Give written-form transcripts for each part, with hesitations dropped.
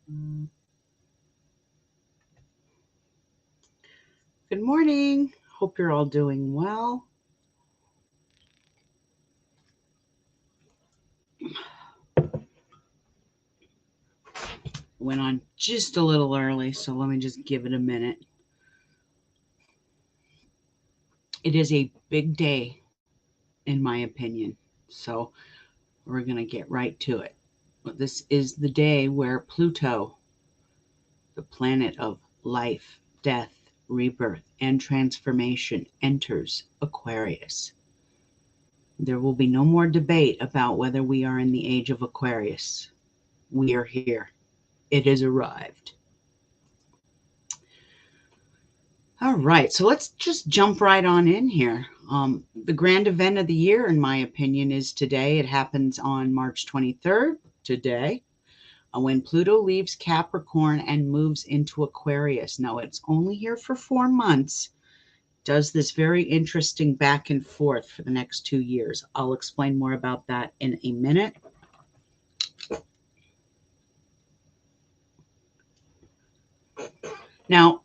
Good morning. Hope you're all doing well. Went on just a little early, so let me just give it a minute. It is a big day, in my opinion, so we're going to get right to it. But this is the day where Pluto, the planet of life, death, rebirth, and transformation, enters Aquarius. There will be no more debate about whether we are in the age of Aquarius. We are here. It has arrived. All right, so let's just jump right on in here. The grand event of the year, in my opinion, is today. It happens on March 23rd, today, when Pluto leaves Capricorn and moves into Aquarius. Now, it's only here for 4 months, does this very interesting back and forth for the next 2 years. I'll explain more about that in a minute. Now,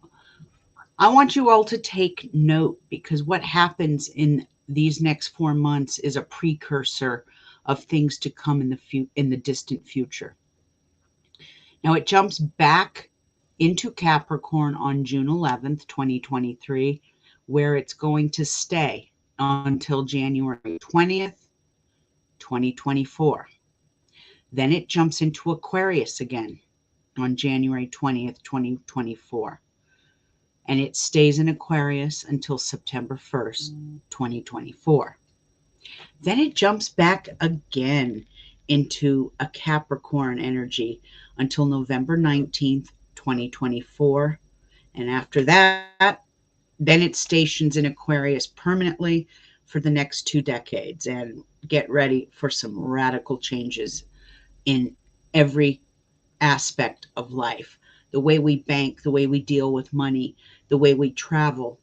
I want you all to take note, because what happens in these next 4 months is a precursor of things to come in the distant future. Now, it jumps back into Capricorn on June 11th, 2023, where it's going to stay until January 20th, 2024. Then it jumps into Aquarius again on January 20th, 2024. And it stays in Aquarius until September 1st, 2024. Then it jumps back again into a Capricorn energy until November 19th, 2024. And after that, then it stations in Aquarius permanently for the next 2 decades. And get ready for some radical changes in every aspect of life. The way we bank, the way we deal with money, the way we travel,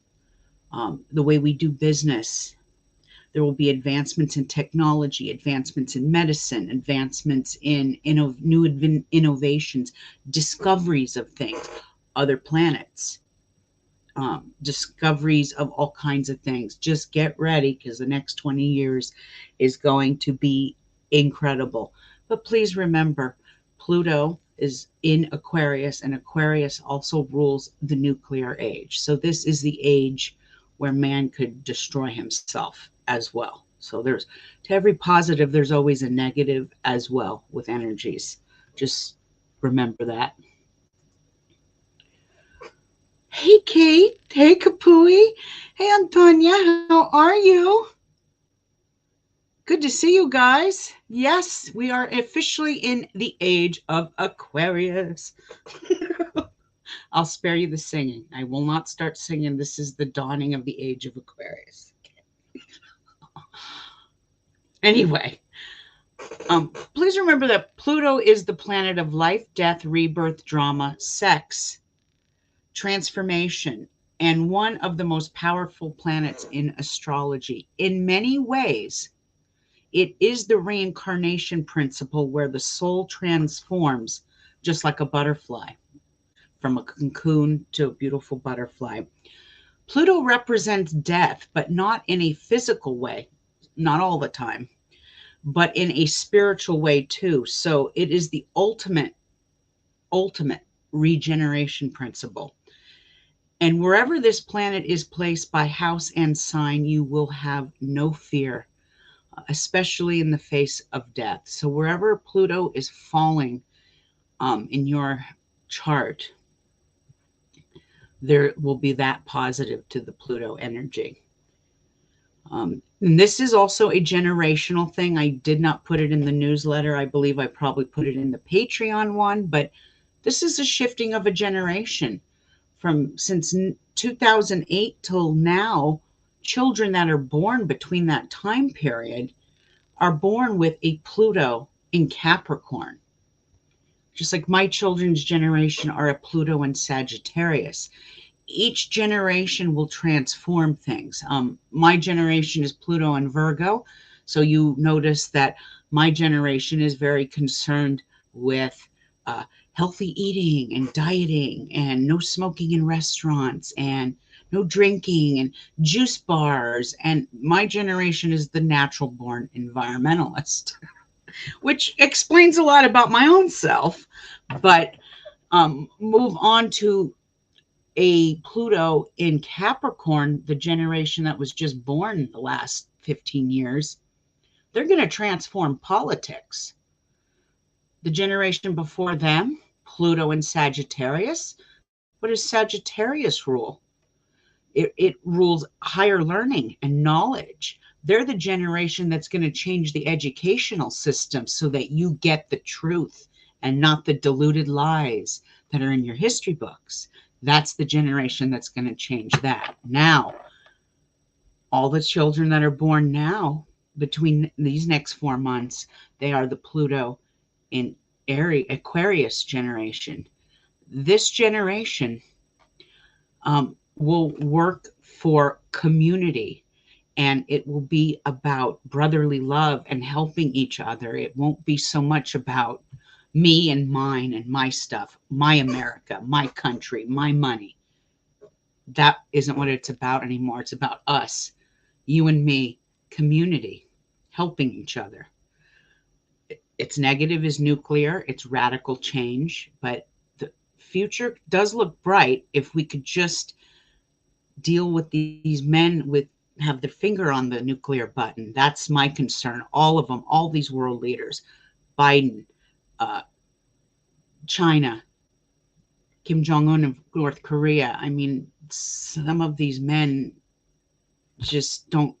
the way we do business. There will be advancements in technology, advancements in medicine, advancements in new innovations, discoveries of things, other planets, discoveries of all kinds of things. Just get ready, because the next 20 years is going to be incredible. But please remember, Pluto is in Aquarius, and Aquarius also rules the nuclear age. So this is the age where man could destroy himself as well. So there's, to every positive, there's always a negative as well with energies. Just remember that. Hey, Kate. Hey, Kapui. Hey, Antonia. How are you? Good to see you guys. Yes, we are officially in the age of Aquarius. I'll spare you the singing. I will not start singing. This is the dawning of the age of Aquarius. Anyway, please remember that Pluto is the planet of life, death, rebirth, drama, sex, transformation, and one of the most powerful planets in astrology. In many ways, it is the reincarnation principle, where the soul transforms just like a butterfly, from a cocoon to a beautiful butterfly. Pluto represents death, but not in a physical way, not all the time, but in a spiritual way too. So it is the ultimate regeneration principle. And wherever this planet is placed by house and sign, you will have no fear, especially in the face of death. So wherever Pluto is falling in your chart, there will be that positive to the Pluto energy. And this is also a generational thing. I did not put it in the newsletter. I believe I probably put it in the Patreon one, but this is a shifting of a generation. Since 2008 till now, children that are born between that time period are born with a Pluto in Capricorn. Just like my children's generation are a Pluto in Sagittarius. Each generation will transform things. My generation is Pluto in Virgo. So you notice that my generation is very concerned with healthy eating and dieting and no smoking in restaurants and no drinking and juice bars. And my generation is the natural born environmentalist, which explains a lot about my own self. But move on to a Pluto in Capricorn, the generation that was just born the last 15 years. They're going to transform politics. The generation before them, Pluto in Sagittarius. What does Sagittarius rule? It rules higher learning and knowledge. They're the generation that's going to change the educational system so that you get the truth and not the diluted lies that are in your history books. That's the generation that's going to change that. Now, all the children that are born now, between these next 4 months, they are the Pluto in Aquarius generation. This generation will work for community, and it will be about brotherly love and helping each other. It won't be so much about me and mine and my stuff, my America, my country, my money. That isn't what it's about anymore. It's about us, you and me, community, helping each other. Its negative is nuclear, it's radical change, but the future does look bright if we could just deal with these men with have their finger on the nuclear button. That's my concern. All of them, all these world leaders, Biden, China, Kim Jong-un of North Korea. I mean, some of these men just don't,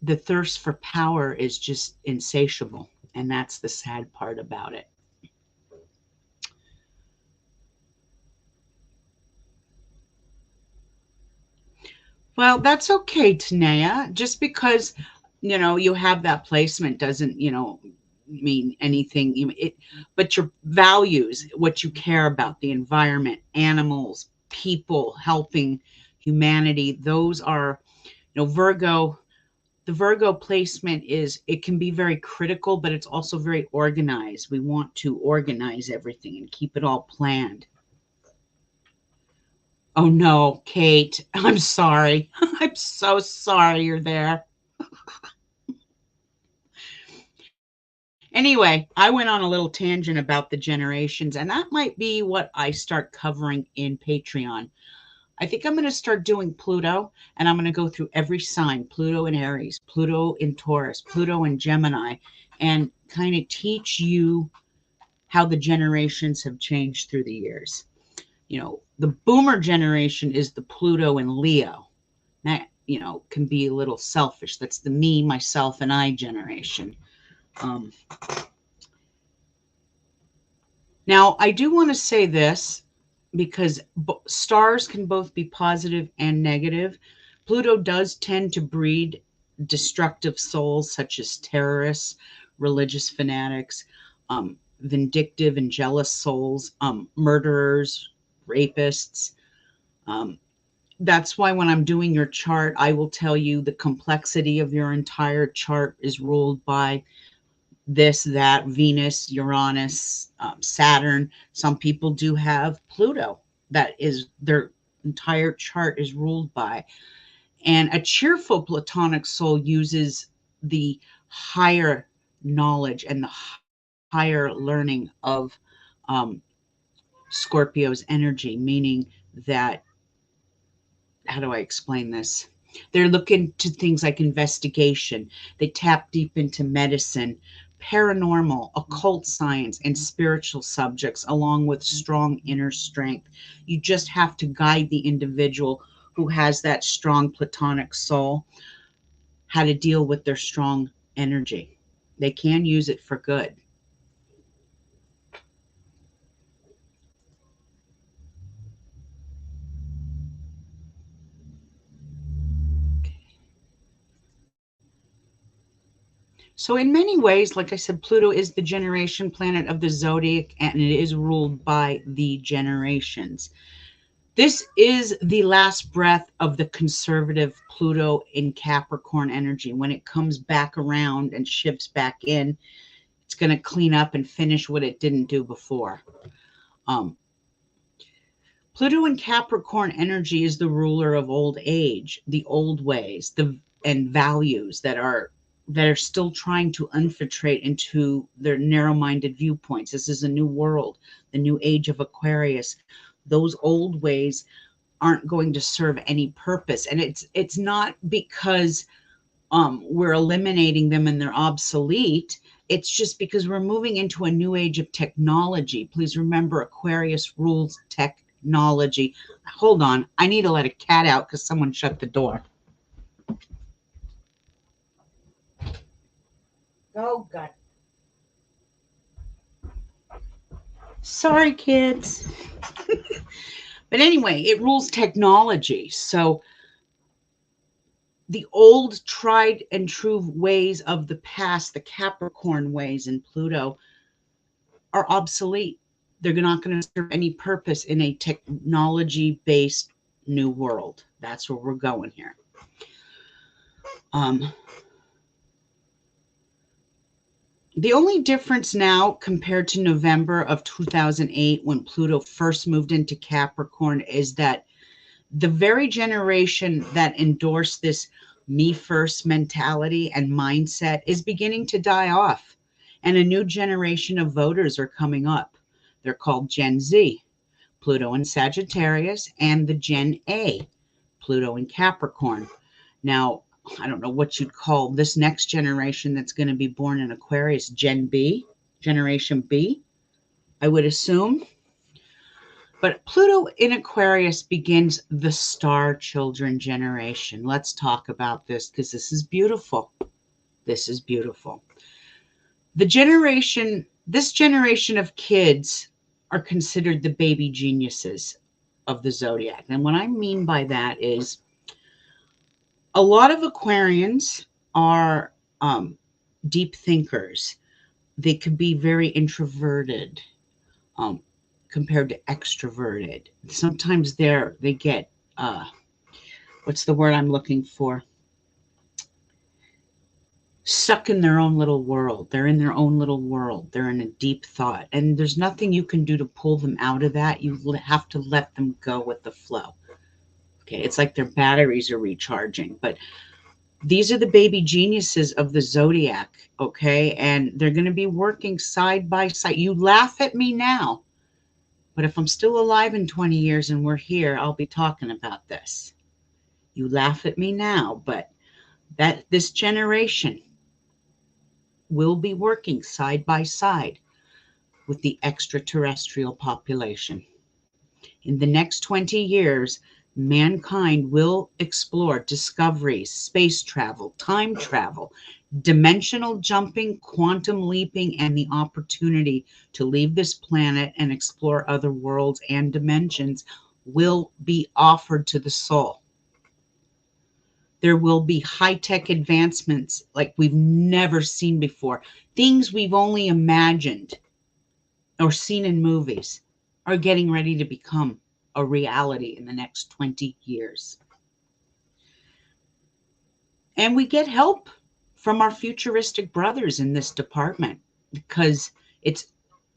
the thirst for power is just insatiable. And that's the sad part about it. Well, that's okay, Tanea. Just because, you have that placement doesn't, mean anything. But your values, what you care about, the environment, animals, people, helping humanity, those are, Virgo. The Virgo placement it can be very critical, but it's also very organized. We want to organize everything and keep it all planned. Oh no, Kate, I'm sorry. I'm so sorry you're there. Anyway, I went on a little tangent about the generations, and that might be what I start covering in Patreon. I think I'm going to start doing Pluto, and I'm going to go through every sign, Pluto in Aries, Pluto in Taurus, Pluto in Gemini, and kind of teach you how the generations have changed through the years. The boomer generation is the Pluto in Leo. That, can be a little selfish. That's the me, myself, and I generation. Now, I do want to say this because stars can both be positive and negative. Pluto does tend to breed destructive souls such as terrorists, religious fanatics, vindictive and jealous souls, murderers, rapists. That's why when I'm doing your chart, I will tell you the complexity of your entire chart is ruled by this, that, Venus, Uranus, Saturn. Some people do have Pluto. That is their entire chart is ruled by. And a cheerful Platonic soul uses the higher knowledge and the higher learning of Scorpio's energy, meaning that, how do I explain this? They're looking to things like investigation. They tap deep into medicine, paranormal, occult science, and spiritual subjects, along with strong inner strength. You just have to guide the individual who has that strong Platonic soul how to deal with their strong energy. They can use it for good. So in many ways, like I said, Pluto is the generation planet of the zodiac, and it is ruled by the generations. This is the last breath of the conservative Pluto in Capricorn energy. When it comes back around and shifts back in, It's going to clean up and finish what it didn't do before. Pluto in Capricorn energy is the ruler of old age, the old ways, and values that are still trying to infiltrate into their narrow-minded viewpoints. This is a new world, the new age of Aquarius. Those old ways aren't going to serve any purpose, and it's not because we're eliminating them and they're obsolete. It's just because we're moving into a new age of technology. Please remember, Aquarius rules technology. Hold on. I need to let a cat out because someone shut the door. Oh, God. Sorry, kids. But anyway, it rules technology. So the old tried and true ways of the past, the Capricorn ways in Pluto, are obsolete. They're not going to serve any purpose in a technology-based new world. That's where we're going here. The only difference now compared to November of 2008, when Pluto first moved into Capricorn, is that the very generation that endorsed this me first mentality and mindset is beginning to die off. And a new generation of voters are coming up. They're called Gen Z, Pluto in Sagittarius, and the Gen A, Pluto in Capricorn. Now, I don't know what you'd call this next generation that's going to be born in Aquarius, Gen B, Generation B, I would assume. But Pluto in Aquarius begins the star children generation. Let's talk about this because this is beautiful. This is beautiful. This generation of kids are considered the baby geniuses of the zodiac. And what I mean by that is a lot of Aquarians are deep thinkers. They could be very introverted compared to extroverted. Sometimes they get, what's the word I'm looking for? Stuck in their own little world. They're in their own little world. They're in a deep thought. And there's nothing you can do to pull them out of that. You have to let them go with the flow. Okay, it's like their batteries are recharging. But these are the baby geniuses of the zodiac, okay? And they're going to be working side by side. You laugh at me now, but if I'm still alive in 20 years and we're here, I'll be talking about this. You laugh at me now, but this generation will be working side by side with the extraterrestrial population. In the next 20 years, mankind will explore discoveries, space travel, time travel, dimensional jumping, quantum leaping, and the opportunity to leave this planet and explore other worlds and dimensions will be offered to the soul. There will be high-tech advancements like we've never seen before. Things we've only imagined or seen in movies are getting ready to become a reality in the next 20 years. And we get help from our futuristic brothers in this department because it's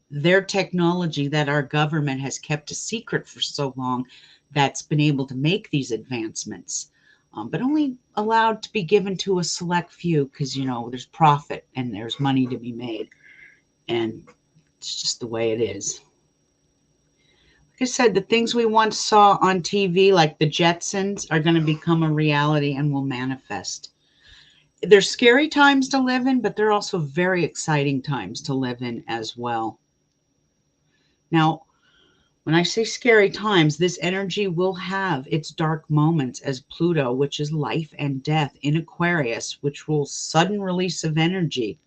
their technology that our government has kept a secret for so long that's been able to make these advancements, but only allowed to be given to a select few because, you know, there's profit and there's money to be made. And it's just the way it is. Like I said, the things we once saw on TV, like the Jetsons, are going to become a reality and will manifest. They're scary times to live in, but they're also very exciting times to live in as well. Now, when I say scary times, this energy will have its dark moments as Pluto, which is life and death in Aquarius, which rules sudden release of energy,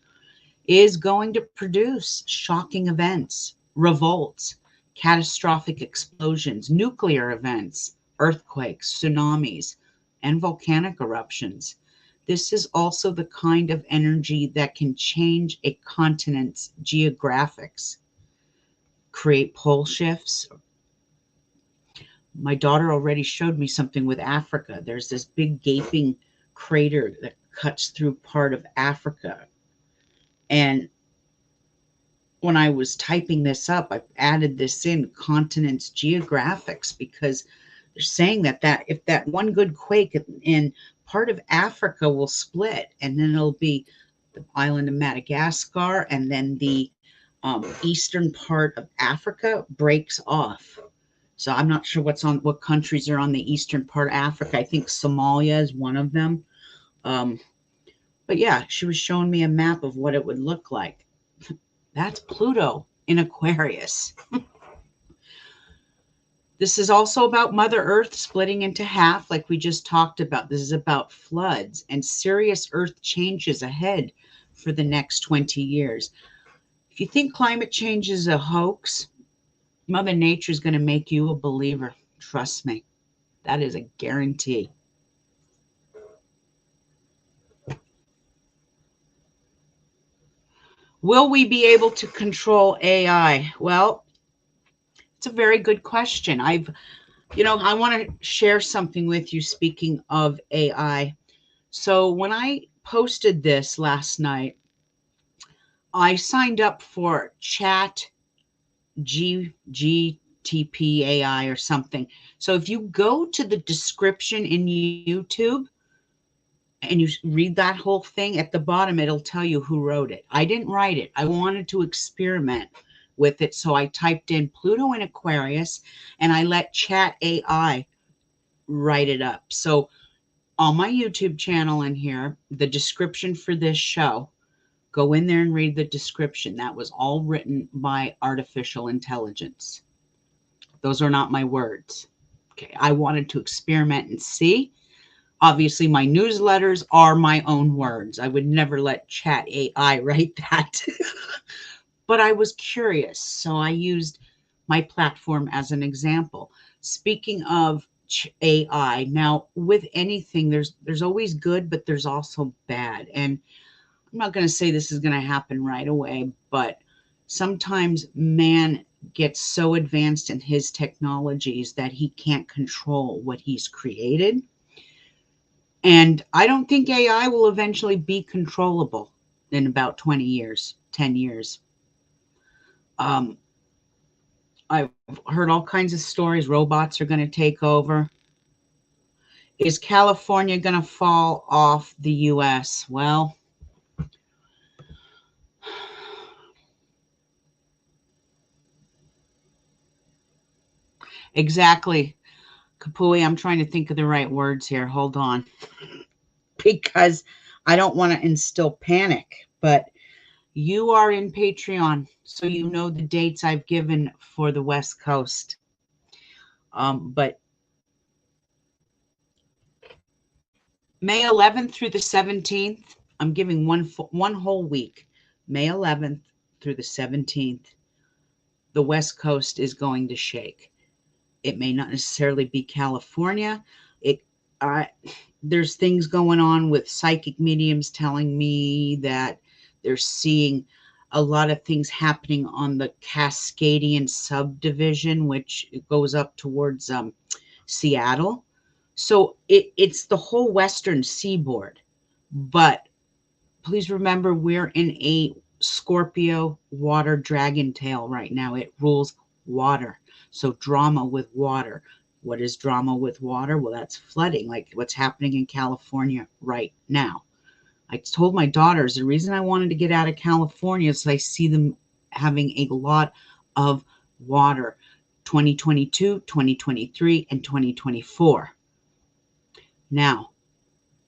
is going to produce shocking events, revolts, catastrophic explosions, nuclear events, earthquakes, tsunamis, and volcanic eruptions. This is also the kind of energy that can change a continent's geographics, create pole shifts. My daughter already showed me something with Africa. There's this big gaping crater that cuts through part of Africa. And when I was typing this up, I added this in continents geographics, because they're saying that if that one good quake in part of Africa will split, and then it'll be the island of Madagascar, and then the eastern part of Africa breaks off. So I'm not sure what countries are on the eastern part of Africa. I think Somalia is one of them. But yeah, she was showing me a map of what it would look like. That's Pluto in Aquarius. This is also about Mother Earth splitting into half, like we just talked about. This is about floods and serious Earth changes ahead for the next 20 years. If you think climate change is a hoax, Mother Nature is going to make you a believer. Trust me. That is a guarantee. Will we be able to control AI? Well, it's a very good question. I want to share something with you, speaking of AI. So when I posted this last night, I signed up for Chat GTP AI or something. So if you go to the description in YouTube and you read that whole thing, at the bottom, it'll tell you who wrote it. I didn't write it. I wanted to experiment with it. So I typed in Pluto in Aquarius and I let Chat AI write it up. So on my YouTube channel in here, the description for this show, go in there and read the description. That was all written by artificial intelligence. Those are not my words. Okay, I wanted to experiment and see. Obviously, my newsletters are my own words. I would never let Chat AI write that. But I was curious, so I used my platform as an example. Speaking of AI, now with anything, there's always good, but there's also bad. And I'm not going to say this is going to happen right away, but sometimes man gets so advanced in his technologies that he can't control what he's created. And I don't think AI will eventually be controllable in about 20 years, 10 years. I've heard all kinds of stories. Robots are going to take over. Is California going to fall off the US? Well, exactly. Kapui, I'm trying to think of the right words here. Hold on. Because I don't want to instill panic, but you are in Patreon, so you know the dates I've given for the West Coast. But May 11th through the 17th, I'm giving one whole week. May 11th through the 17th, the West Coast is going to shake. It may not necessarily be California. There's things going on with psychic mediums telling me that they're seeing a lot of things happening on the Cascadian subdivision, which goes up towards Seattle. So it's the whole western seaboard. But please remember, we're in a Scorpio water dragon tail right now. It rules water. So drama with water. What is drama with water? Well, that's flooding, like what's happening in California right now. I told my daughters the reason I wanted to get out of California is I see them having a lot of water. 2022, 2023, and 2024. Now,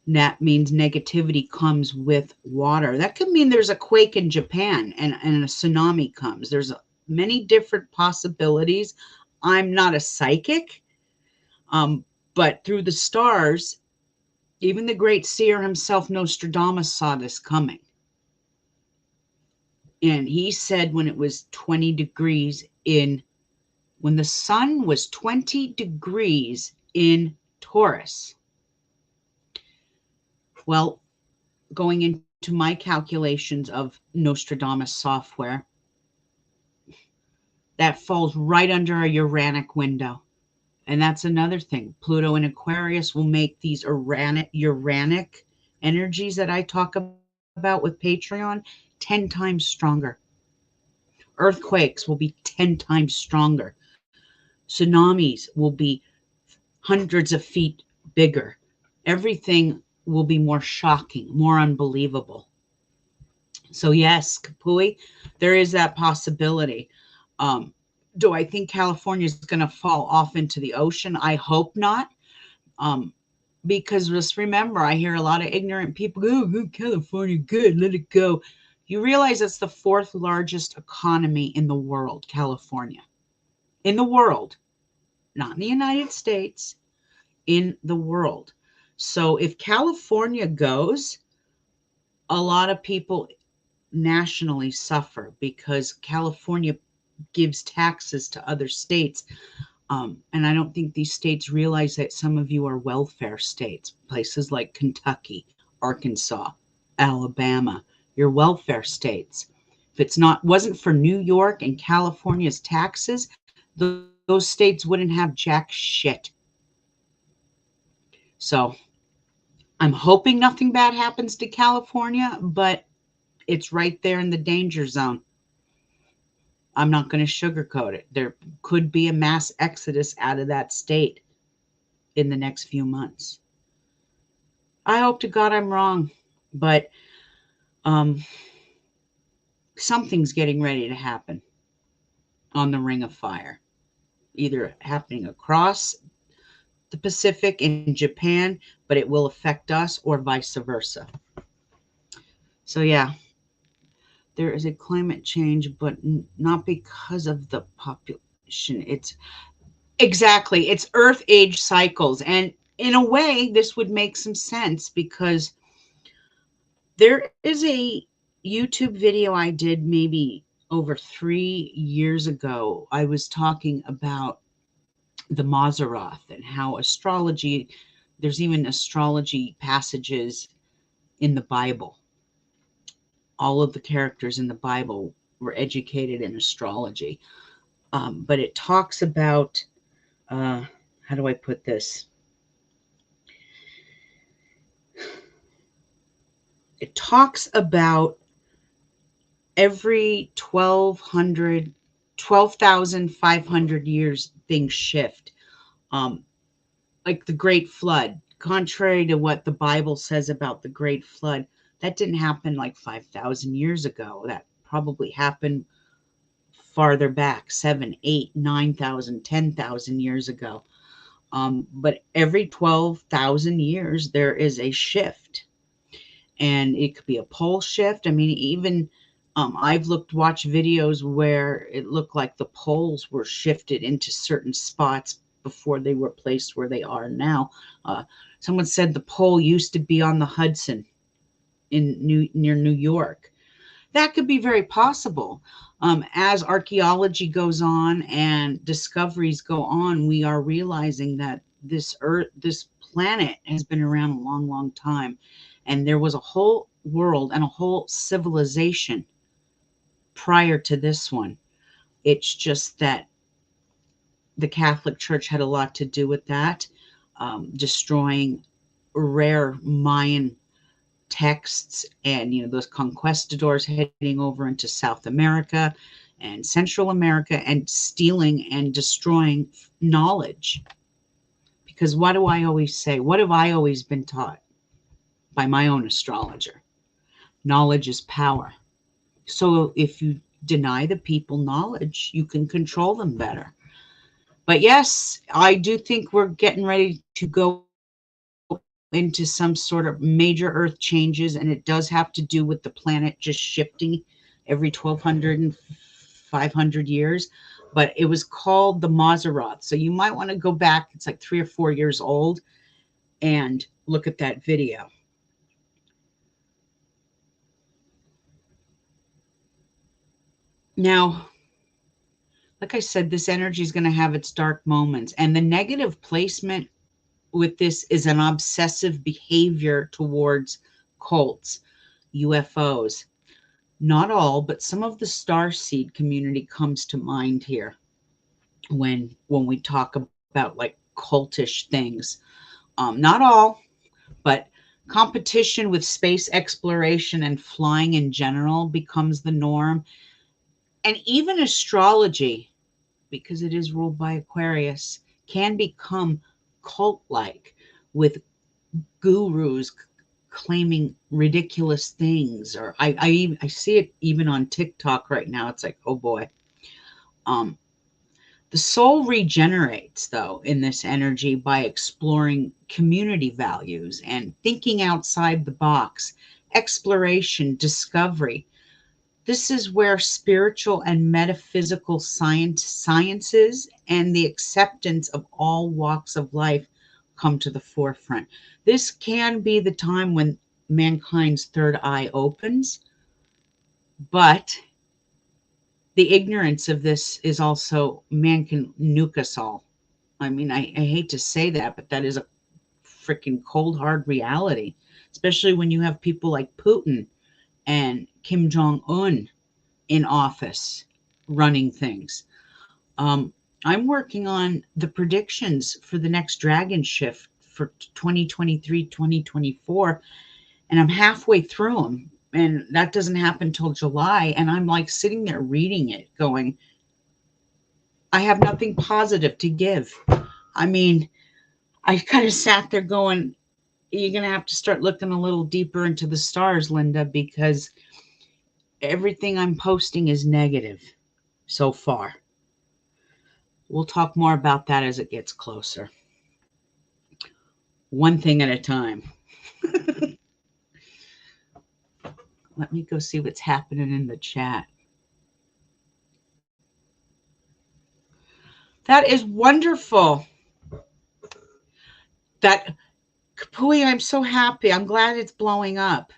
that means negativity comes with water. That could mean there's a quake in Japan and a tsunami comes. There's many different possibilities. I'm not a psychic, but through the stars, even the great seer himself, Nostradamus, saw this coming. And he said when it was 20 degrees when the sun was 20 degrees in Taurus. Well, going into my calculations of Nostradamus software, that falls right under a Uranic window. And that's another thing. Pluto in Aquarius will make these Uranic energies that I talk about with Patreon 10 times stronger. Earthquakes will be 10 times stronger. Tsunamis will be hundreds of feet bigger. Everything will be more shocking, more unbelievable. So yes, Kapui, there is that possibility. Um, do I think California is going to fall off into the ocean? I hope not. Um, because just remember, I hear a lot of ignorant people go, oh, California, good, let it go. You realize it's the fourth largest economy in the world, California. In the world, not in the United States, in the world. So if California goes, a lot of people nationally suffer because California gives taxes to other states. And I don't think these states realize that some of you are welfare states, places like Kentucky, Arkansas, Alabama, your welfare states. If it's not wasn't for New York and California's taxes, those states wouldn't have jack shit. So I'm hoping nothing bad happens to California, but it's right there in the danger zone. I'm not going to sugarcoat it. There could be a mass exodus out of that state in the next few months. I hope to God I'm wrong, but something's getting ready to happen on the Ring of Fire, either happening across the Pacific in Japan, but it will affect us, or vice versa. So yeah, there is a climate change, but not because of the population. It's exactly, it's Earth age cycles. And in a way, this would make some sense because there is a YouTube video I did maybe over 3 years ago. I was talking about the Mazzaroth and how astrology, there's even astrology passages in the Bible. All of the characters in the Bible were educated in astrology. But it talks about, how do I put this? It talks about every 12,500 years things shift. Like the Great Flood, contrary to what the Bible says about the Great Flood, that didn't happen like 5,000 years ago. That probably happened farther back, 7, 8, 9,000, 10,000 years ago. But every 12,000 years, there is a shift. And it could be a pole shift. I mean, even I've watched videos where it looked like the poles were shifted into certain spots before they were placed where they are now. Someone said the pole used to be on the Hudson near New York. That could be very possible. As archaeology goes on and discoveries go on, we are realizing that this planet has been around a long, long time. And there was a whole world and a whole civilization prior to this one. It's just that the Catholic Church had a lot to do with that, destroying rare Mayan texts and those conquistadors heading over into South America and Central America and stealing and destroying knowledge. Because what do I always say? What have I always been taught by my own astrologer? Knowledge is power. So if you deny the people knowledge, you can control them better. But yes, I do think we're getting ready to go into some sort of major earth changes, and it does have to do with the planet just shifting every 1200 and 500 years. But it was called the Mazzaroth. So you might want to go back, it's like 3 or 4 years old, and look at that video. Now, like I said, this energy is going to have its dark moments, and the negative placement with this is an obsessive behavior towards cults, UFOs. Not all, but some of the starseed community comes to mind here when we talk about like cultish things. Not all, but competition with space exploration and flying in general becomes the norm. And even astrology, because it is ruled by Aquarius, can become cult-like, with gurus claiming ridiculous things. Or I see it even on TikTok right now. It's like, oh boy. The soul regenerates, though, in this energy by exploring community values and thinking outside the box, exploration, discovery. This is where spiritual and metaphysical sciences and the acceptance of all walks of life come to the forefront. This can be the time when mankind's third eye opens, but the ignorance of this is also man can nuke us all. I mean, I hate to say that, but that is a freaking cold, hard reality, especially when you have people like Putin and Kim Jong-un in office running things. I'm working on the predictions for the next dragon shift for 2023, 2024, and I'm halfway through them. And that doesn't happen till July. And I'm like sitting there reading it going, I have nothing positive to give. I mean, I kind of sat there going, you're going to have to start looking a little deeper into the stars, Linda, because everything I'm posting is negative so far. We'll talk more about that as it gets closer. One thing at a time. Let me go see what's happening in the chat. That is wonderful. That, Kapui, I'm so happy. I'm glad it's blowing up.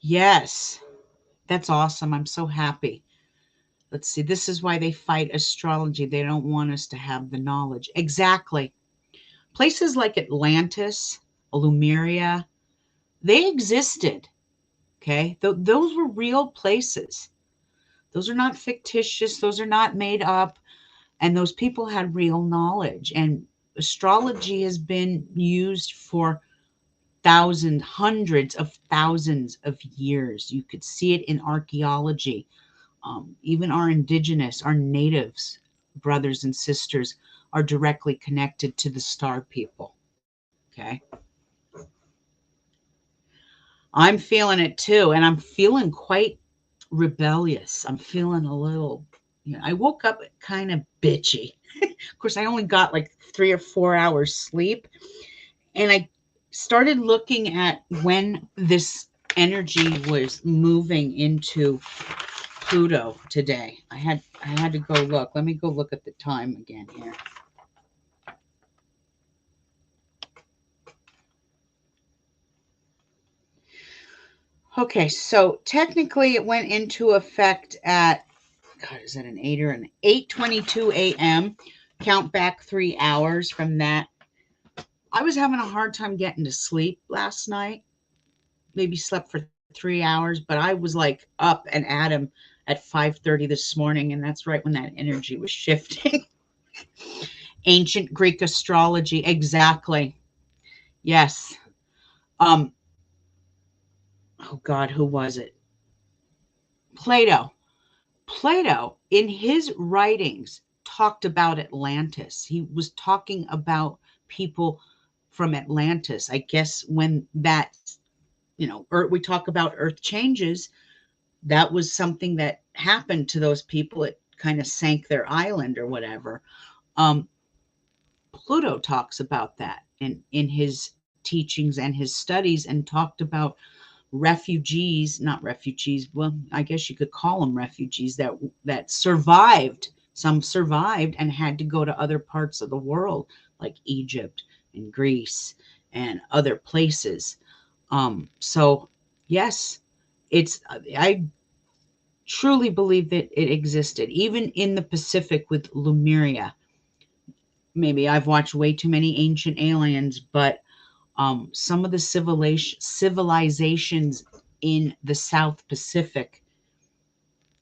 Yes, that's awesome. I'm so happy. Let's see. This is why they fight astrology. They don't want us to have the knowledge. Exactly. Places like Atlantis, Lemuria, they existed. Okay. Those were real places. Those are not fictitious. Those are not made up. And those people had real knowledge. And astrology has been used for thousands, hundreds of thousands of years. You could see it in archaeology. Even our indigenous, our natives, brothers and sisters are directly connected to the star people. Okay. I'm feeling it too. And I'm feeling quite rebellious. I'm feeling a little, I woke up kind of bitchy. Of course, I only got like 3 or 4 hours sleep. And I started looking at when this energy was moving into Pluto today. I had to go look. Let me go look at the time again here. Okay, so technically it went into effect at, God, is that an 8 or an 8:22 a.m.? Count back 3 hours from that. I was having a hard time getting to sleep last night. Maybe slept for 3 hours, but I was like up and at 'em at 5:30 this morning, and that's right when that energy was shifting. Ancient Greek astrology, exactly. Yes. Oh God, who was it? Plato. Plato, in his writings, talked about Atlantis. He was talking about people from Atlantis. I guess when that, we talk about earth changes, that was something that happened to those people. It kind of sank their island or whatever. Pluto talks about that in his teachings and his studies, and talked about refugees, not refugees, well, I guess you could call them refugees that survived. Some survived and had to go to other parts of the world, like Egypt and Greece and other places. So yes, I truly believe that it existed, even in the Pacific with Lemuria. Maybe I've watched way too many Ancient Aliens, but some of the civilizations in the South Pacific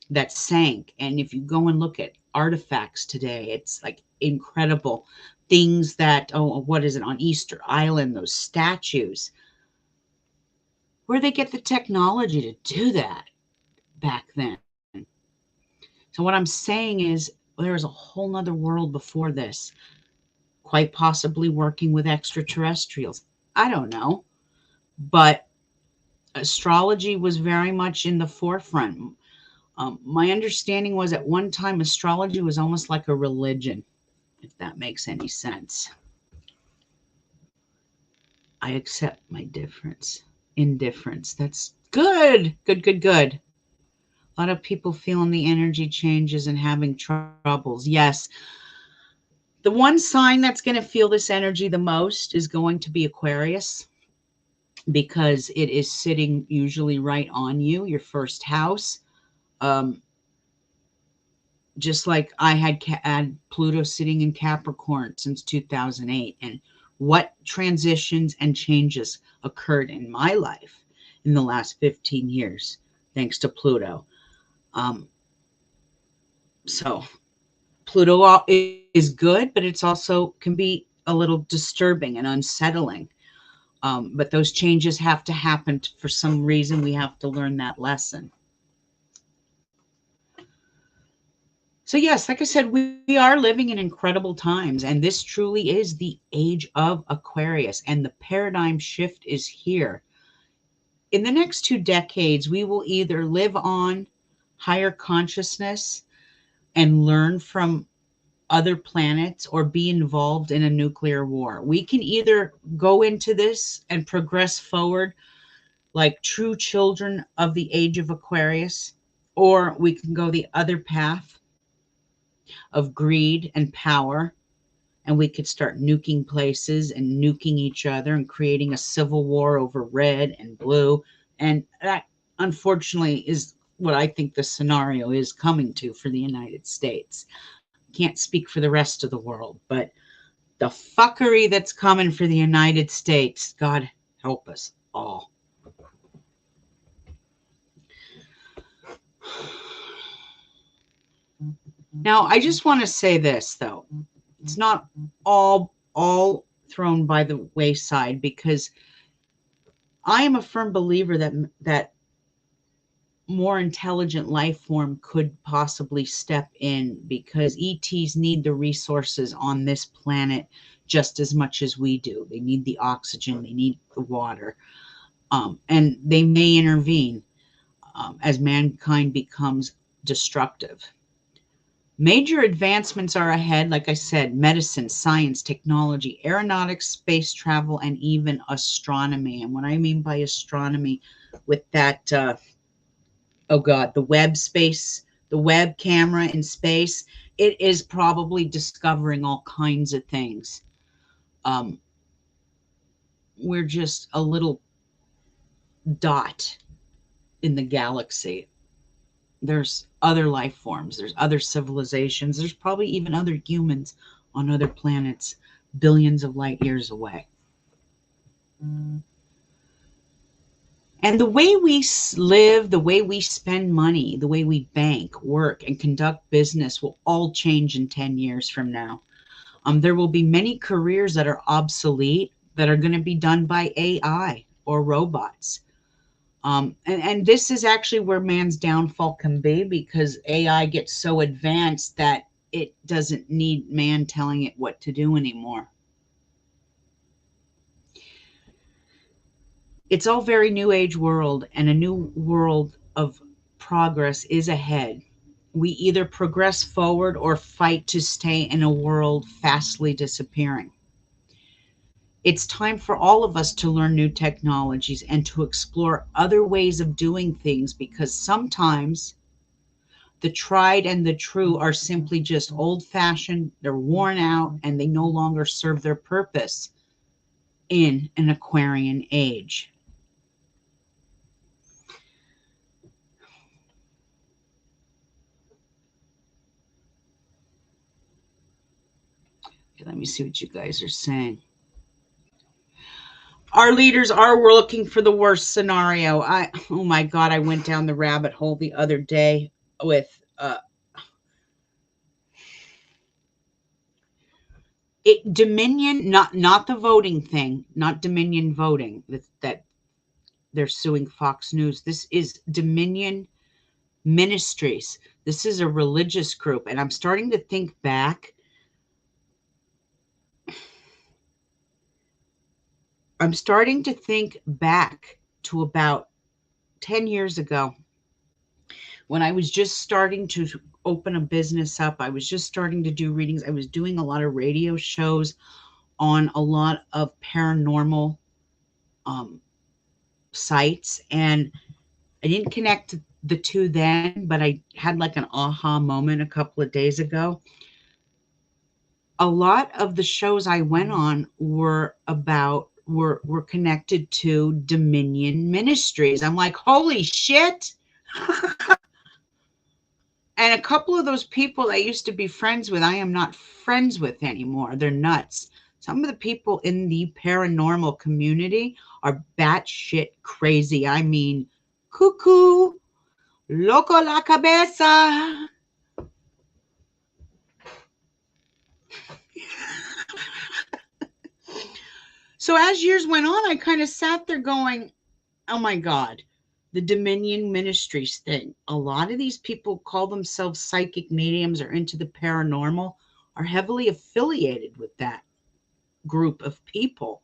that sank. And if you go and look at artifacts today, it's like incredible things that, what is it, on Easter Island, those statues, where they get the technology to do that. back then. So what I'm saying is there was a whole nother world before this, quite possibly working with extraterrestrials. I don't know. But astrology was very much in the forefront. My understanding was at one time astrology was almost like a religion, if that makes any sense. I accept my indifference. That's good. Good, good, good. A lot of people feeling the energy changes and having troubles. Yes. The one sign that's going to feel this energy the most is going to be Aquarius, because it is sitting usually right on you, your first house. Just like I had Pluto sitting in Capricorn since 2008. And what transitions and changes occurred in my life in the last 15 years, thanks to Pluto. So Pluto is good, but it's also can be a little disturbing and unsettling. But those changes have to happen for some reason. We have to learn that lesson. So yes, like I said, we are living in incredible times, and this truly is the age of Aquarius, and the paradigm shift is here. In the next 2 decades, we will either live on higher consciousness and learn from other planets or be involved in a nuclear war. We can either go into this and progress forward like true children of the age of Aquarius, or we can go the other path of greed and power, and we could start nuking places and nuking each other and creating a civil war over red and blue. And that, unfortunately, is what I think the scenario is coming to for the United States. Can't speak for the rest of the world, but the fuckery that's coming for the United States, God help us all. Now, I just want to say this, though. It's not all thrown by the wayside, because I am a firm believer that more intelligent life form could possibly step in, because ETs need the resources on this planet just as much as we do. They need the oxygen, they need the water, and they may intervene as mankind becomes destructive. Major advancements are ahead, like I said: medicine, science, technology, aeronautics, space travel, and even astronomy. And what I mean by astronomy, with that, oh God, the web camera in space, it is probably discovering all kinds of things. We're just a little dot in the galaxy. There's other life forms, there's other civilizations, there's probably even other humans on other planets billions of light years away. And the way we live, the way we spend money, the way we bank, work, and conduct business will all change in 10 years from now. There will be many careers that are obsolete that are going to be done by AI or robots. And this is actually where man's downfall can be, because AI gets so advanced that it doesn't need man telling it what to do anymore. It's all very new age world, and a new world of progress is ahead. We either progress forward or fight to stay in a world fastly disappearing. It's time for all of us to learn new technologies and to explore other ways of doing things, because sometimes the tried and the true are simply just old-fashioned, they're worn out, and they no longer serve their purpose in an Aquarian age. Okay, let me see what you guys are saying. Our leaders we're looking for the worst scenario. Oh my God, I went down the rabbit hole the other day with Dominion, not the voting thing, not Dominion voting that they're suing Fox News. This is Dominion ministries. This is a religious group, and I'm starting to think back. I'm starting to think back to about 10 years ago when I was just starting to open a business up. I was just starting to do readings. I was doing a lot of radio shows on a lot of paranormal sites, and I didn't connect the two then, but I had like an aha moment a couple of days ago. A lot of the shows I went on were connected to Dominion Ministries. I'm like, holy shit. And a couple of those people I used to be friends with, I am not friends with anymore. They're nuts. Some of the people in the paranormal community are batshit crazy. I mean, cuckoo, loco la cabeza. So as years went on, I kind of sat there going, oh my God, the Dominion Ministries thing. A lot of these people call themselves psychic mediums or into the paranormal, are heavily affiliated with that group of people.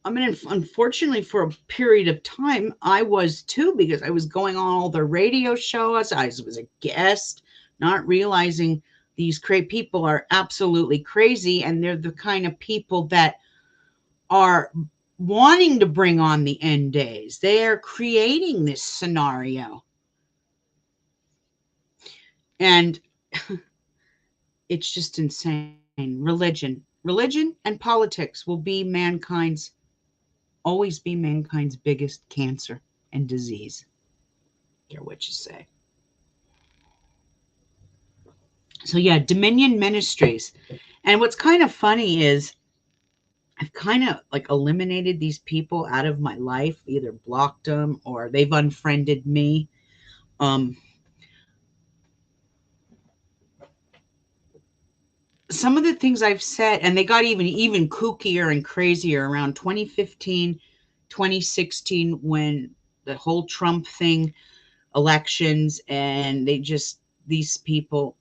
I mean, unfortunately, for a period of time, I was too, because I was going on all the radio shows. I was a guest, not realizing these people are absolutely crazy, and they're the kind of people that are wanting to bring on the end days. They are creating this scenario. And it's just insane. Religion and politics will be always be mankind's biggest cancer and disease. Care what you say. So yeah, Dominion Ministries. And what's kind of funny is I've kind of like eliminated these people out of my life, either blocked them or they've unfriended me. Some of the things I've said, and they got even kookier and crazier around 2015, 2016, when the whole Trump thing, elections, and these people,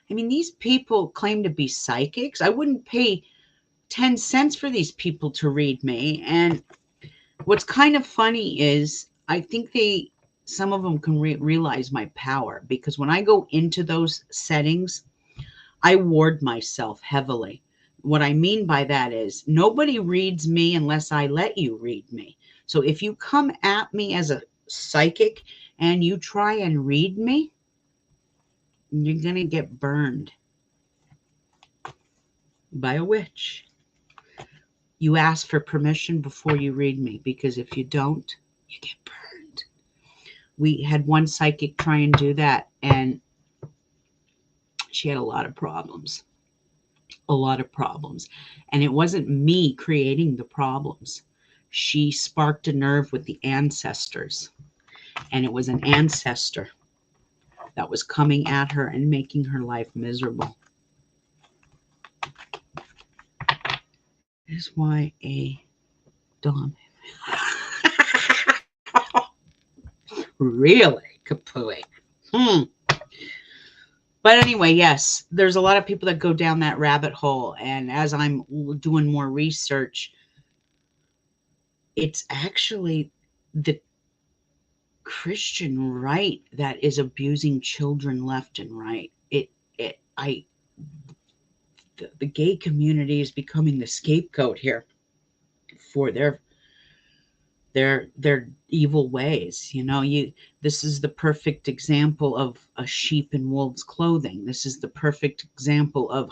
I mean, these people claim to be psychics. I wouldn't pay 10 cents for these people to read me. And what's kind of funny is I think some of them can realize my power, because when I go into those settings, I ward myself heavily. What I mean by that is nobody reads me unless I let you read me. So if you come at me as a psychic and you try and read me, you're going to get burned by a witch. You ask for permission before you read me, because if you don't, you get burned. We had one psychic try and do that, and she had a lot of problems. And it wasn't me creating the problems. She sparked a nerve with the ancestors, and it was an ancestor that was coming at her and making her life miserable. That is why a Dom. Really? Kapooey. But anyway, yes, there's a lot of people that go down that rabbit hole. And as I'm doing more research, it's actually the Christian right that is abusing children left and right. The gay community is becoming the scapegoat here for their evil ways. This is the perfect example of a sheep in wolf's clothing. This is the perfect example of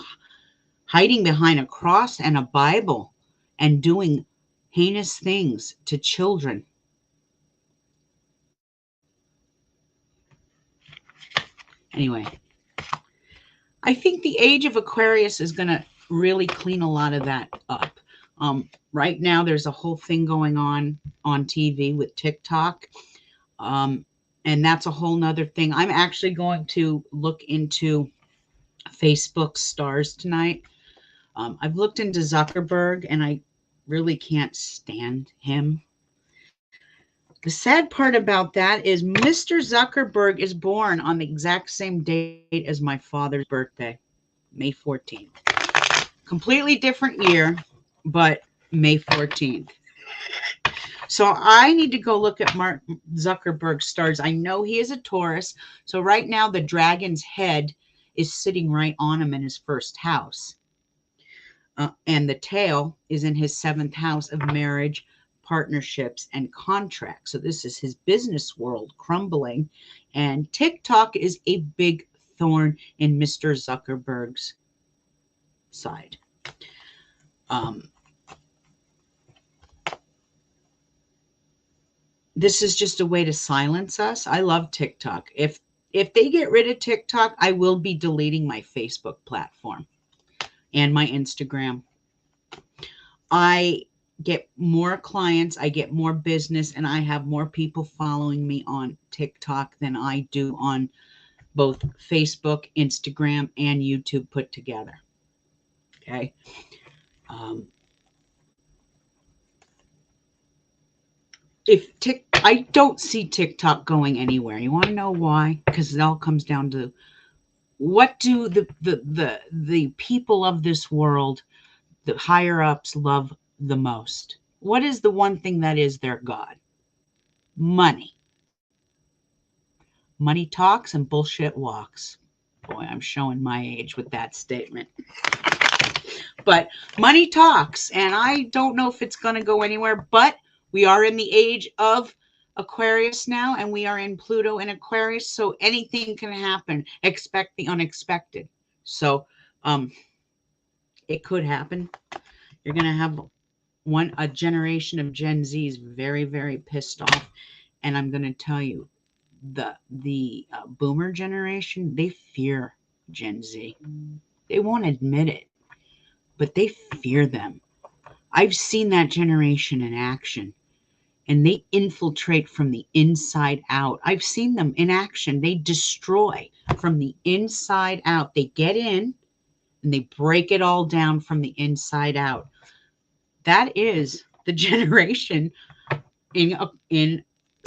hiding behind a cross and a Bible and doing heinous things to children. Anyway, I think the Age of Aquarius is going to really clean a lot of that up. Right now, there's a whole thing going on TV with TikTok. And that's a whole nother thing. I'm actually going to look into Facebook stars tonight. I've looked into Zuckerberg, and I really can't stand him. The sad part about that is Mr. Zuckerberg is born on the exact same date as my father's birthday, May 14th. Completely different year, but May 14th. So I need to go look at Mark Zuckerberg's stars. I know he is a Taurus. So right now the dragon's head is sitting right on him in his first house. And the tail is in his 7th house of marriage, partnerships, and contracts. So this is his business world crumbling. And TikTok is a big thorn in Mr. Zuckerberg's side. This is just a way to silence us. I love TikTok. If they get rid of TikTok, I will be deleting my Facebook platform and my Instagram. I get more clients, I get more business, and I have more people following me on TikTok than I do on both Facebook, Instagram, and YouTube put together. Okay. I don't see TikTok going anywhere. You want to know why? Because it all comes down to what do the people of this world, the higher ups, love the most? What is the one thing that is their God? Money. Money talks and bullshit walks. Boy, I'm showing my age with that statement. But money talks, and I don't know if it's going to go anywhere, but we are in the age of Aquarius now, and we are in Pluto and Aquarius, so anything can happen. Expect the unexpected. So it could happen. You're going to have a generation of Gen Zs very, very pissed off, and I'm going to tell you, the boomer generation, they fear Gen Z. They won't admit it, but they fear them. I've seen that generation in action, and they infiltrate from the inside out. I've seen them in action. They destroy from the inside out. They get in and they break it all down from the inside out. That is the generation in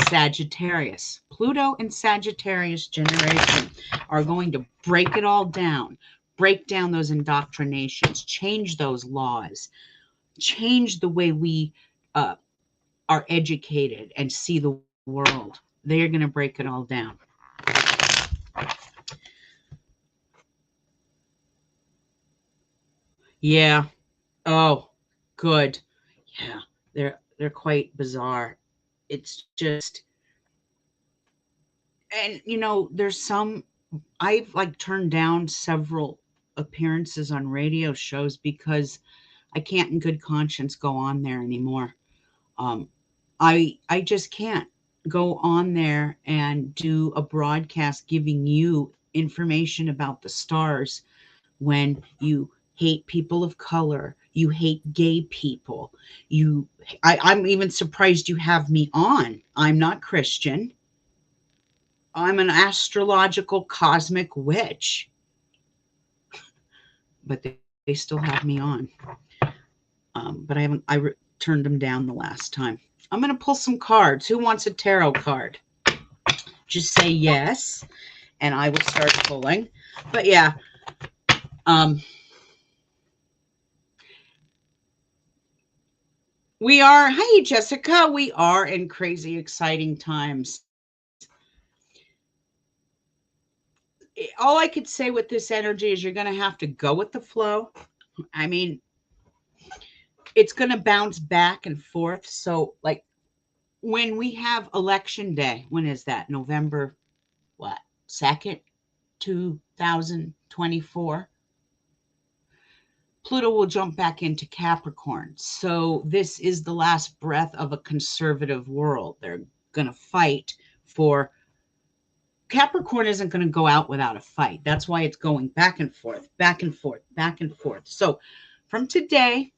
Sagittarius. Pluto and Sagittarius generation are going to break it all down, break down those indoctrinations, change those laws, change the way we are educated and see the world. They are going to break it all down. Yeah. Oh, good. Yeah. They're quite bizarre. It's just, and there's some, I've like turned down several appearances on radio shows because I can't in good conscience go on there anymore. I just can't go on there and do a broadcast giving you information about the stars when you hate people of color, you hate gay people. I'm even surprised you have me on. I'm not Christian. I'm an astrological cosmic witch, but they still have me on. But I turned them down the last time. I'm going to pull some cards. Who wants a tarot card? Just say yes, and I will start pulling. But yeah, hi Jessica, we are in crazy exciting times. All I could say with this energy is you're going to have to go with the flow. I mean, it's going to bounce back and forth. So like when we have election day, when is that? November, 2nd, 2024. Pluto will jump back into Capricorn. So this is the last breath of a conservative world. They're going to fight for. Capricorn isn't going to go out without a fight. That's why it's going back and forth, back and forth, back and forth. So from today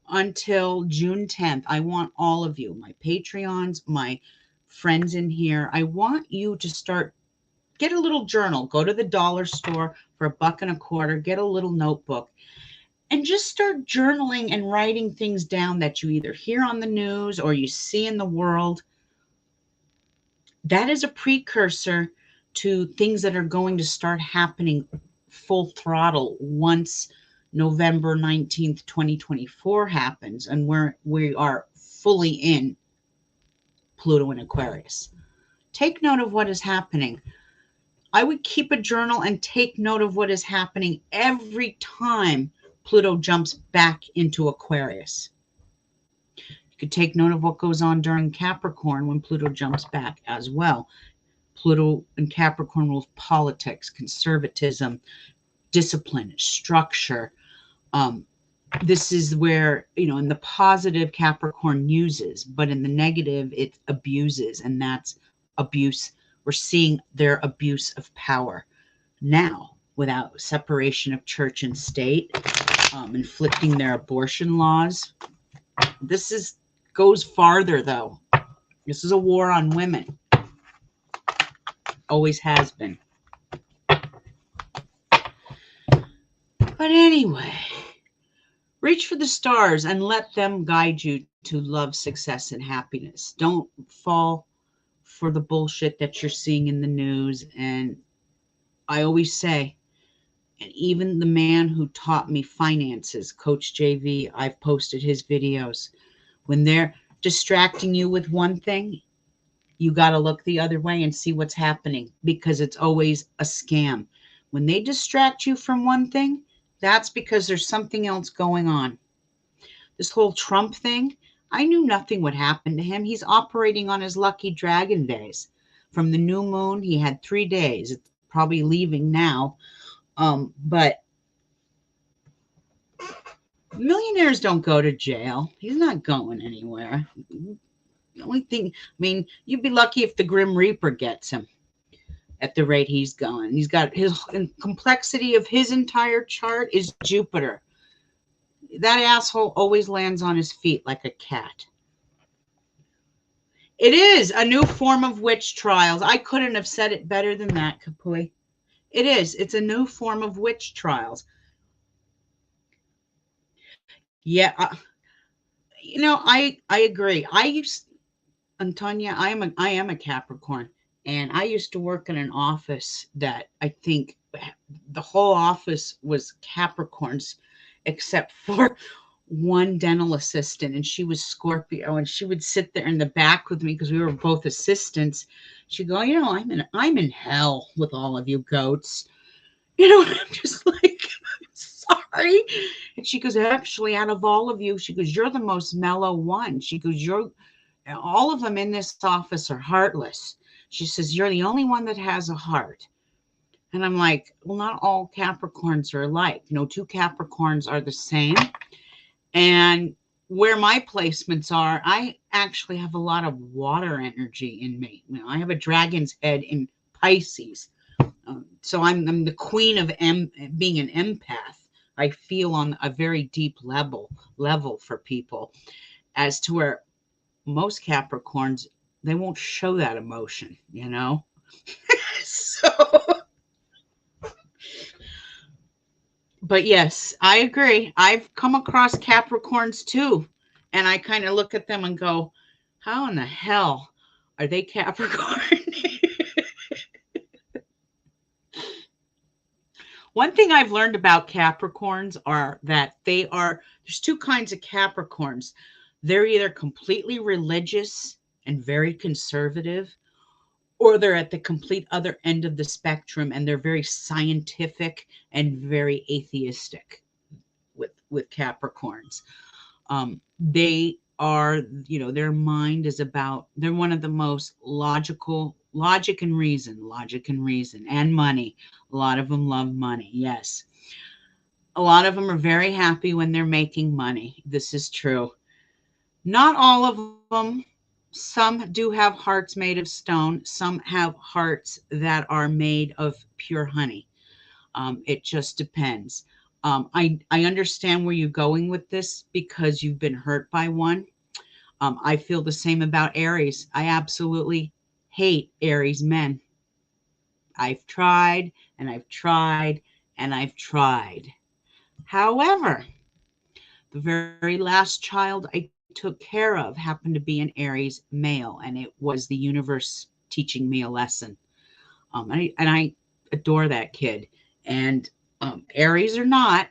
until June 10th, I want all of you, my Patreons, my friends in here, I want you to get a little journal. Go to the dollar store for $1.25, get a little notebook, and just start journaling and writing things down that you either hear on the news or you see in the world. That is a precursor to things that are going to start happening full throttle once November 19th, 2024 happens, and we are fully in Pluto and Aquarius. Take note of what is happening. I would keep a journal and take note of what is happening every time Pluto jumps back into Aquarius. You could take note of what goes on during Capricorn when Pluto jumps back as well. Pluto and Capricorn rules politics, conservatism, discipline, structure. This is where, in the positive, Capricorn uses, but in the negative, it abuses, and that's abuse. We're seeing their abuse of power now without separation of church and state, inflicting their abortion laws. This goes farther, though. This is a war on women. Always has been. But anyway, reach for the stars and let them guide you to love, success, and happiness. Don't fall for the bullshit that you're seeing in the news. And I always say, and even the man who taught me finances, Coach JV, I've posted his videos. When they're distracting you with one thing, you got to look the other way and see what's happening, because it's always a scam. When they distract you from one thing, that's because there's something else going on. This whole Trump thing, I knew nothing would happen to him. He's operating on his lucky dragon days. From the new moon, he had 3 days. It's probably leaving now. But millionaires don't go to jail. He's not going anywhere. The only thing, you'd be lucky if the Grim Reaper gets him at the rate he's going. He's got his complexity of his entire chart is Jupiter. That asshole always lands on his feet like a cat. It is a new form of witch trials. I couldn't have said it better than that, Kapui. It is. It's a new form of witch trials. Yeah, I agree. Antonia, I am a Capricorn, and I used to work in an office that I think the whole office was Capricorns, except for one dental assistant, and she was Scorpio, and she would sit there in the back with me because we were both assistants. She'd go, I'm in hell with all of you goats. I'm just like, sorry. And she goes, actually, out of all of you, she goes, you're the most mellow one. She goes, all of them in this office are heartless. She says, you're the only one that has a heart. And I'm like, well, not all Capricorns are alike. No two Capricorns are the same. And where my placements are, I actually have a lot of water energy in me. I have a dragon's head in Pisces. So I'm the queen of being an empath. I feel on a very deep level for people, as to where most Capricorns, they won't show that emotion, So, but yes, I agree. I've come across Capricorns too, and I kind of look at them and go, how in the hell are they Capricorn? One thing I've learned about Capricorns are that there's two kinds of Capricorns. They're either completely religious and very conservative, or they're at the complete other end of the spectrum, and they're very scientific and very atheistic with Capricorns. They are, their mind is they're one of the most logic and reason, and money. A lot of them love money. Yes. A lot of them are very happy when they're making money. This is true. Not all of them. Some do have hearts made of stone. Some have hearts that are made of pure honey. It just depends. I understand where you're going with this because you've been hurt by one. I feel the same about Aries. I absolutely hate Aries men. I've tried and I've tried and I've tried. However, the very last child I took care of happened to be an Aries male, and it was the universe teaching me a lesson. And I adore that kid. And Aries or not,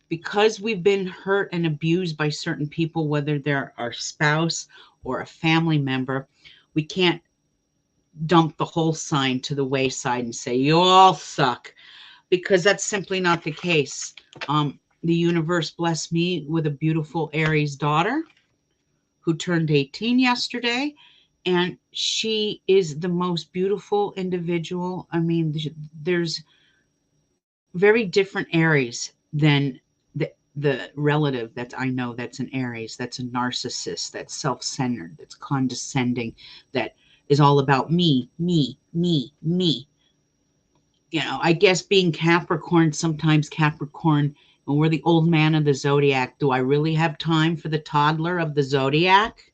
because we've been hurt and abused by certain people, whether they're our spouse or a family member, we can't dump the whole sign to the wayside and say, you all suck, because that's simply not the case. The universe blessed me with a beautiful Aries daughter who turned 18 yesterday, and she is the most beautiful individual. I mean, there's very different Aries than the relative that I know that's an Aries, that's a narcissist, that's self-centered, that's condescending, that is all about me, me, me, me. You know, I guess being Capricorn, sometimes Capricorn, when we're the old man of the zodiac, do I really have time for the toddler of the zodiac?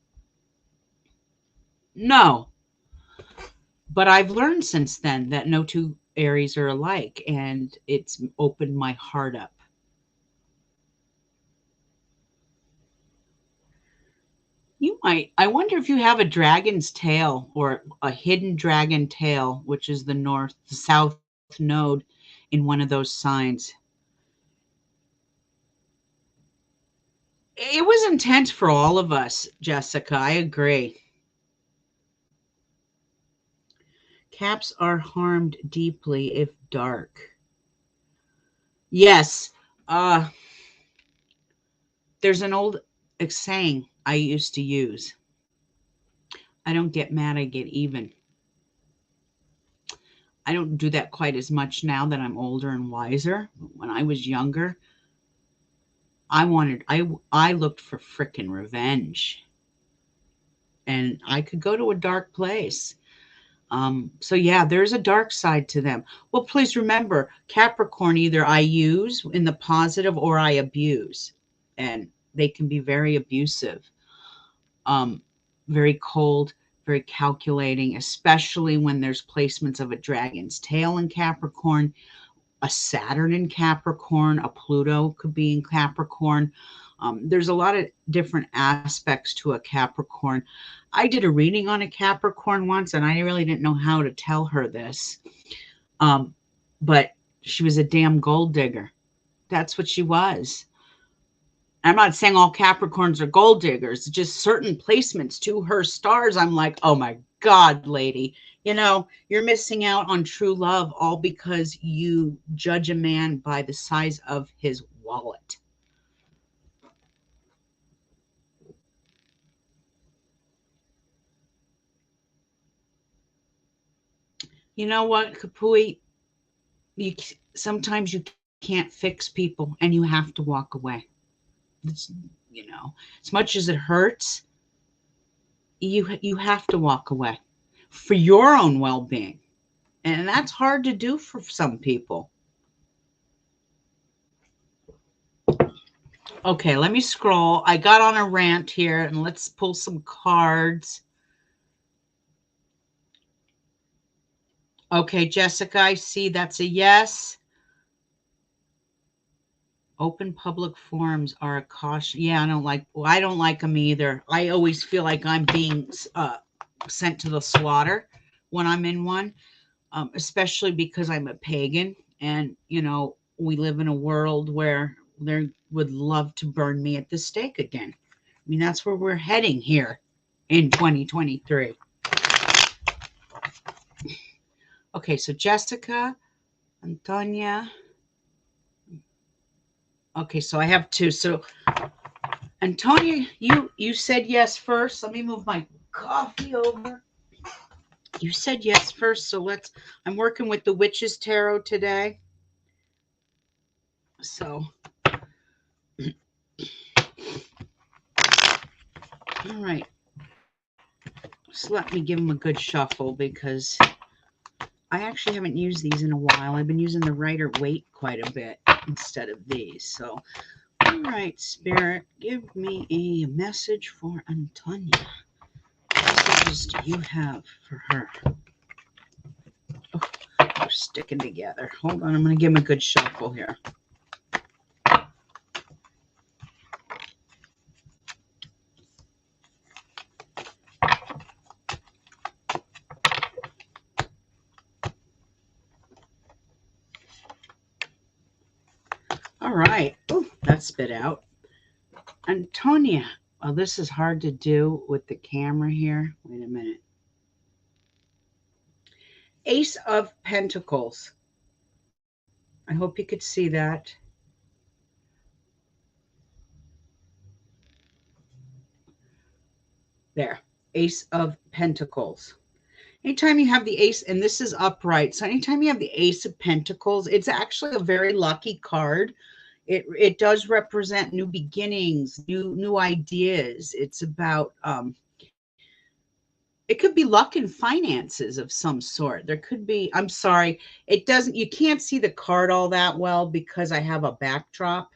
No. But I've learned since then that no two Aries are alike, and it's opened my heart up. You might. I wonder if you have a dragon's tail or a hidden dragon tail, which is the south node in one of those signs. It was intense for all of us, Jessica. I agree. Caps are harmed deeply if dark. Yes. There's an old saying I used to use. I don't get mad, I get even. I don't do that quite as much now that I'm older and wiser. When I was younger, I looked for frickin' revenge. And I could go to a dark place. So yeah, there's a dark side to them. Well, please remember, Capricorn, either I use in the positive or I abuse. And they can be very abusive, very cold, very calculating, especially when there's placements of a dragon's tail in Capricorn, a Saturn in Capricorn, a Pluto could be in Capricorn. There's a lot of different aspects to a Capricorn. I did a reading on a Capricorn once, and I really didn't know how to tell her this. But she was a damn gold digger. That's what she was. I'm not saying all Capricorns are gold diggers, just certain placements to her stars. I'm like, oh my God, lady, you're missing out on true love all because you judge a man by the size of his wallet. You know what, Kapui? Sometimes you can't fix people and you have to walk away. It's, as much as it hurts, you have to walk away for your own well-being. And that's hard to do for some people. Okay, let me scroll. I got on a rant here, and let's pull some cards. Okay, Jessica, I see that's a yes. Open public forums are a caution. Yeah, I don't like them either. I always feel like I'm being sent to the slaughter when I'm in one, especially because I'm a pagan, and we live in a world where they would love to burn me at the stake again. I mean, that's where we're heading here in 2023. Okay, so Jessica, Antonia. Okay, so I have two. So Antonia, you said yes first. Let me move my coffee over. You said yes first, so I'm working with the Witch's Tarot today. So all right. Just let me give them a good shuffle because I actually haven't used these in a while. I've been using the Rider-Waite quite a bit instead of these. So, all right, Spirit, give me a message for Antonia. What messages do you have for her? Oh, we're sticking together. Hold on, I'm going to give him a good shuffle here. All right. Oh, that spit out. Antonia. Oh, this is hard to do with the camera here. Wait a minute. Ace of Pentacles. I hope you could see that. There. Ace of Pentacles. Anytime you have the ace, and this is upright, so anytime you have the Ace of Pentacles, it's actually a very lucky card. It does represent new beginnings, new ideas. It's about it could be luck in finances of some sort. There could be, I'm sorry, it doesn't, you can't see the card all that well because I have a backdrop.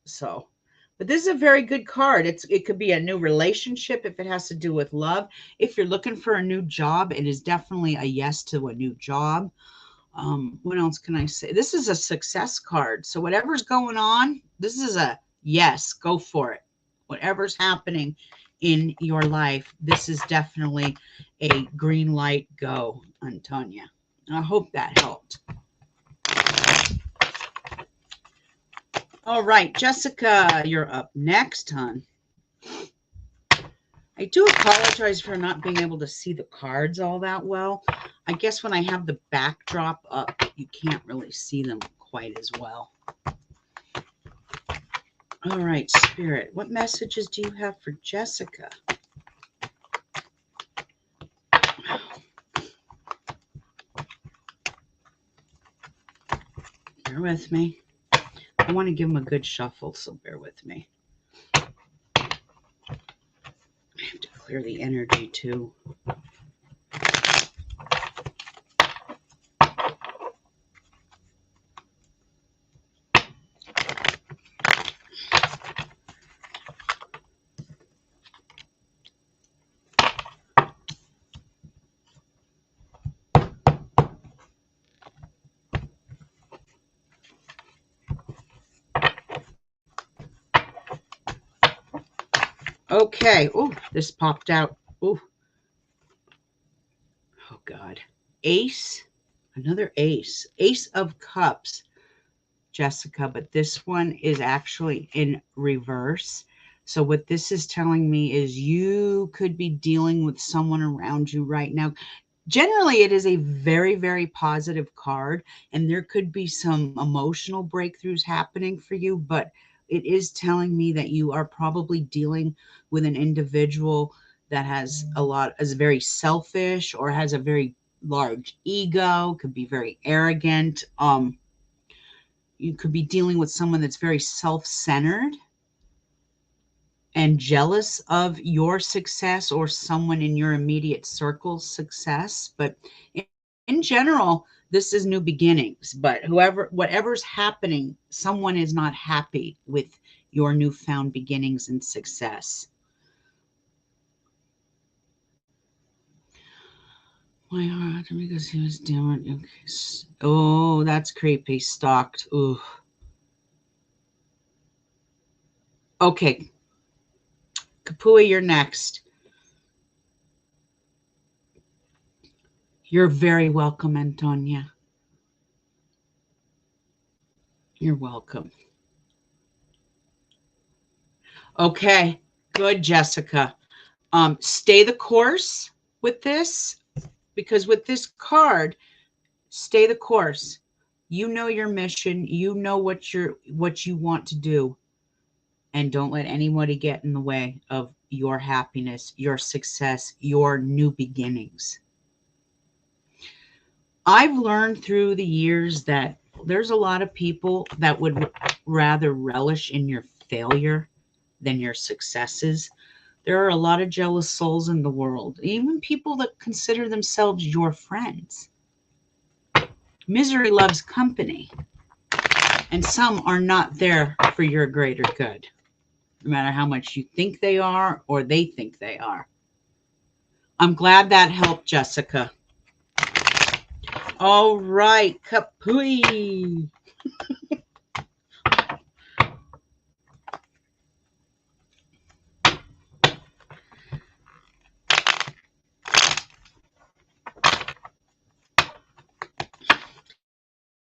So, but this is a very good card. It could be a new relationship if it has to do with love. If you're looking for a new job, it is definitely a yes to a new job. What else can I say? This is a success card. So whatever's going on, this is a yes, go for it. Whatever's happening in your life, this is definitely a green light, go, Antonia. I hope that helped. All right, Jessica, you're up next, hon. I do apologize for not being able to see the cards all that well. I guess when I have the backdrop up, you can't really see them quite as well. All right, Spirit, what messages do you have for Jessica? Bear with me. I want to give them a good shuffle, so bear with me. I have to clear the energy too. Okay. Oh, this popped out. Oh. Oh, God. Ace. Another ace. Ace of Cups, Jessica. But this one is actually in reverse. So what this is telling me is you could be dealing with someone around you right now. Generally, it is a very, very positive card. And there could be some emotional breakthroughs happening for you. But it is telling me that you are probably dealing with an individual that has is very selfish or has a very large ego, could be very arrogant. You could be dealing with someone that's very self-centered and jealous of your success or someone in your immediate circle's success. But in general, this is new beginnings. But whatever's happening, someone is not happy with your newfound beginnings and success. My heart, because he was doing. Okay. Oh, that's creepy. Stalked. Ooh. Okay. Kapua, you're next. You're very welcome, Antonia. You're welcome. Okay. Good, Jessica. Stay the course with this, because with this card, stay the course. You know your mission. You know what you want to do. And don't let anybody get in the way of your happiness, your success, your new beginnings. I've learned through the years that there's a lot of people that would rather relish in your failure than your successes. There are a lot of jealous souls in the world, even people that consider themselves your friends. Misery loves company, and some are not there for your greater good, no matter how much you think they are or they think they are. I'm glad that helped, Jessica. All right, Kapui.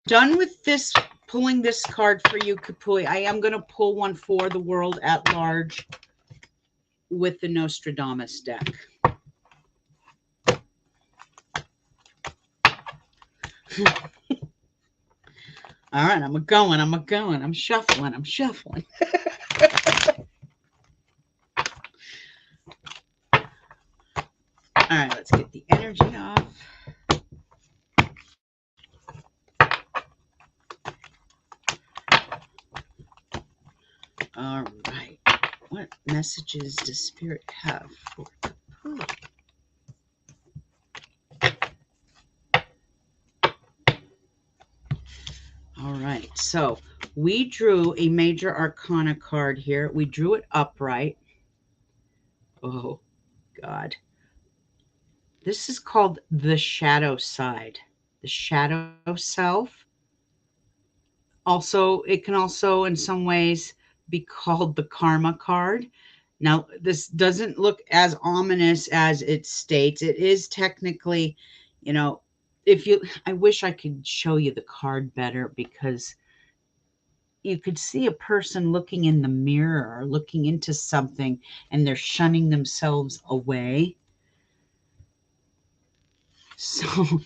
Done with this pulling this card for you, Kapui. I am going to pull one for the world at large with the Nostradamus deck. All right, I'm going. I'm shuffling. All right, let's get the energy off. All right. What messages does Spirit have for Kapui? All right. So we drew a major arcana card here. We drew it upright. Oh, God. This is called the shadow side. The shadow self. Also, it can also in some ways be called the karma card. Now, this doesn't look as ominous as it states. It is technically, you know, I wish I could show you the card better, because you could see a person looking in the mirror or looking into something and they're shunning themselves away. So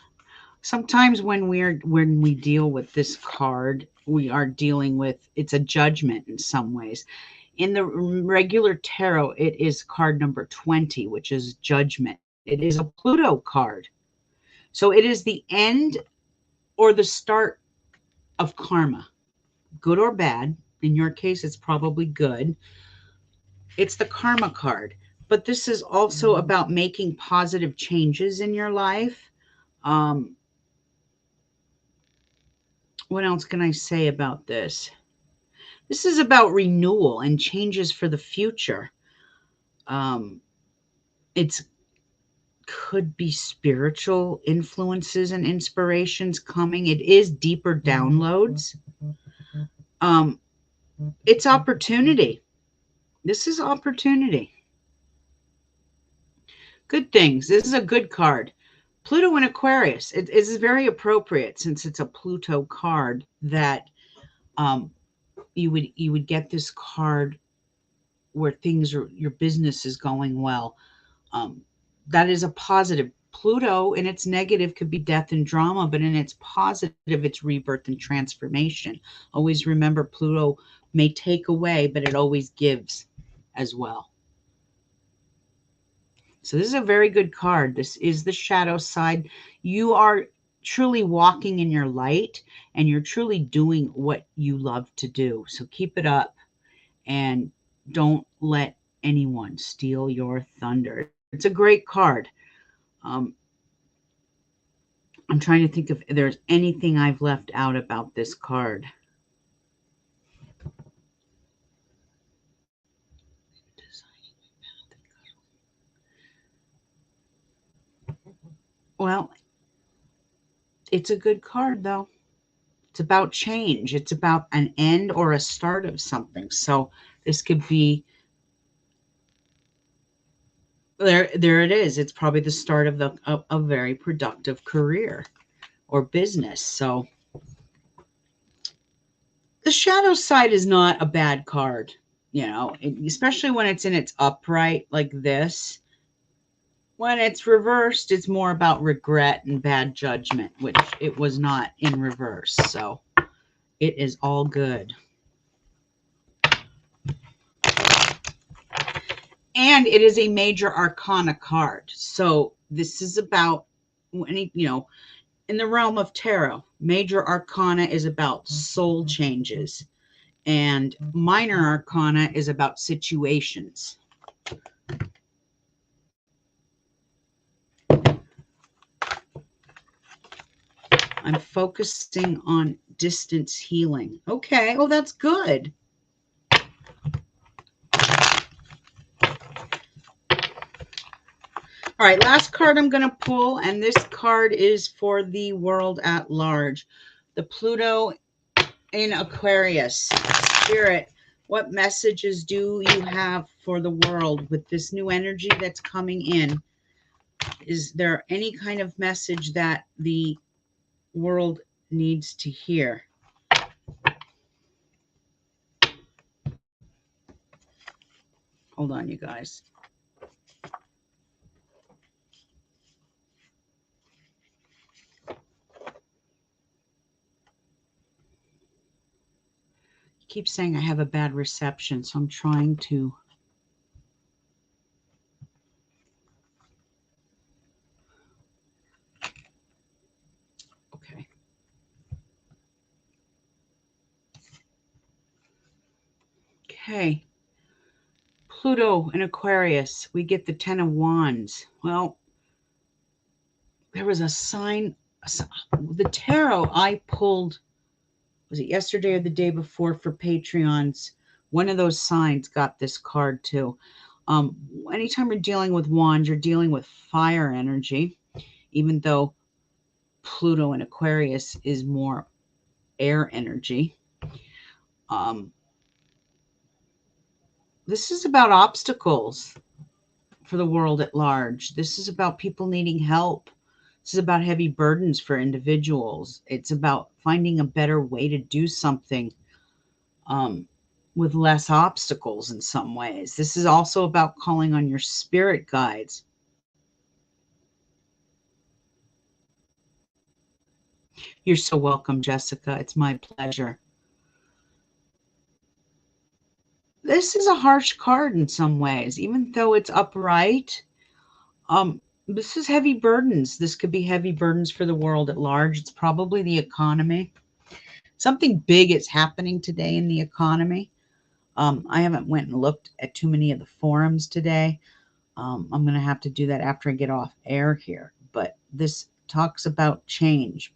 sometimes when we deal with this card, we are dealing with, it's a judgment in some ways. In the regular tarot, it is card number 20, which is judgment. It is a Pluto card. So it is the end or the start of karma, good or bad. In your case, it's probably good. It's the karma card. But this is also about making positive changes in your life. What else can I say about this? This is about renewal and changes for the future. It's could be spiritual influences and inspirations coming. It is deeper downloads. It's opportunity. This is opportunity. Good things. This is a good card. Pluto in Aquarius. It is very appropriate, since it's a Pluto card, that you would get this card where your business is going well. That is a positive. Pluto in its negative could be death and drama, but in its positive, it's rebirth and transformation. Always remember, Pluto may take away, but it always gives as well. So this is a very good card. This is the shadow side. You are truly walking in your light, and you're truly doing what you love to do. So keep it up, and don't let anyone steal your thunder. It's a great card. I'm trying to think if there's anything I've left out about this card. Well, it's a good card, though. It's about change. It's about an end or a start of something. So this could be, there it is. It's probably the start of a very productive career or business. So the shadow side is not a bad card, especially when it's in its upright like this. When it's reversed, it's more about regret and bad judgment, which it was not in reverse. So it is all good. And it is a major arcana card. So this is about, in the realm of tarot, major arcana is about soul changes, and minor arcana is about situations. I'm focusing on distance healing. Okay. Oh, that's good. All right, last card I'm going to pull, and this card is for the world at large. The Pluto in Aquarius. Spirit, what messages do you have for the world with this new energy that's coming in? Is there any kind of message that the world needs to hear? Hold on, you guys. Keep saying I have a bad reception, so I'm trying to. Okay. Okay. Pluto in Aquarius. We get the 10 of Wands. Well, there was a sign. The tarot I pulled, was it yesterday or the day before for Patreons? One of those signs got this card too. Anytime you're dealing with wands, you're dealing with fire energy, even though Pluto in Aquarius is more air energy. This is about obstacles for the world at large. This is about people needing help. This is about heavy burdens for individuals. It's about finding a better way to do something with less obstacles in some ways. This is also about calling on your spirit guides. You're so welcome, Jessica. It's my pleasure. This is a harsh card in some ways, even though it's upright. This is heavy burdens. This could be heavy burdens for the world at large. It's probably the economy. Something big is happening today in the economy. I haven't went and looked at too many of the forums today. I'm going to have to do that after I get off air here. But this talks about change,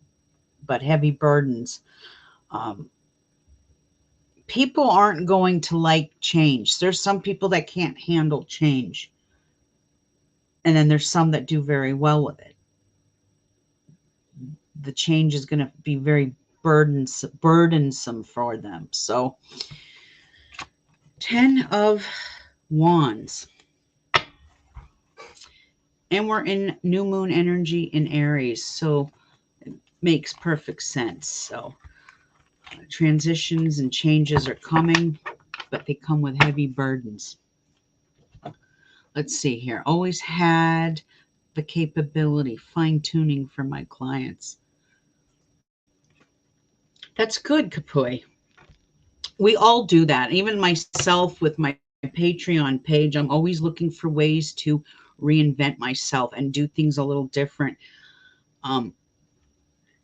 but heavy burdens. People aren't going to like change. There's some people that can't handle change. And then there's some that do very well with it. The change is going to be very burdensome for them. So 10 of Wands. And we're in new moon energy in Aries. So it makes perfect sense. So transitions and changes are coming, but they come with heavy burdens. Let's see here. Always had the capability, fine-tuning for my clients. That's good, Kapui. We all do that. Even myself with my Patreon page, I'm always looking for ways to reinvent myself and do things a little different,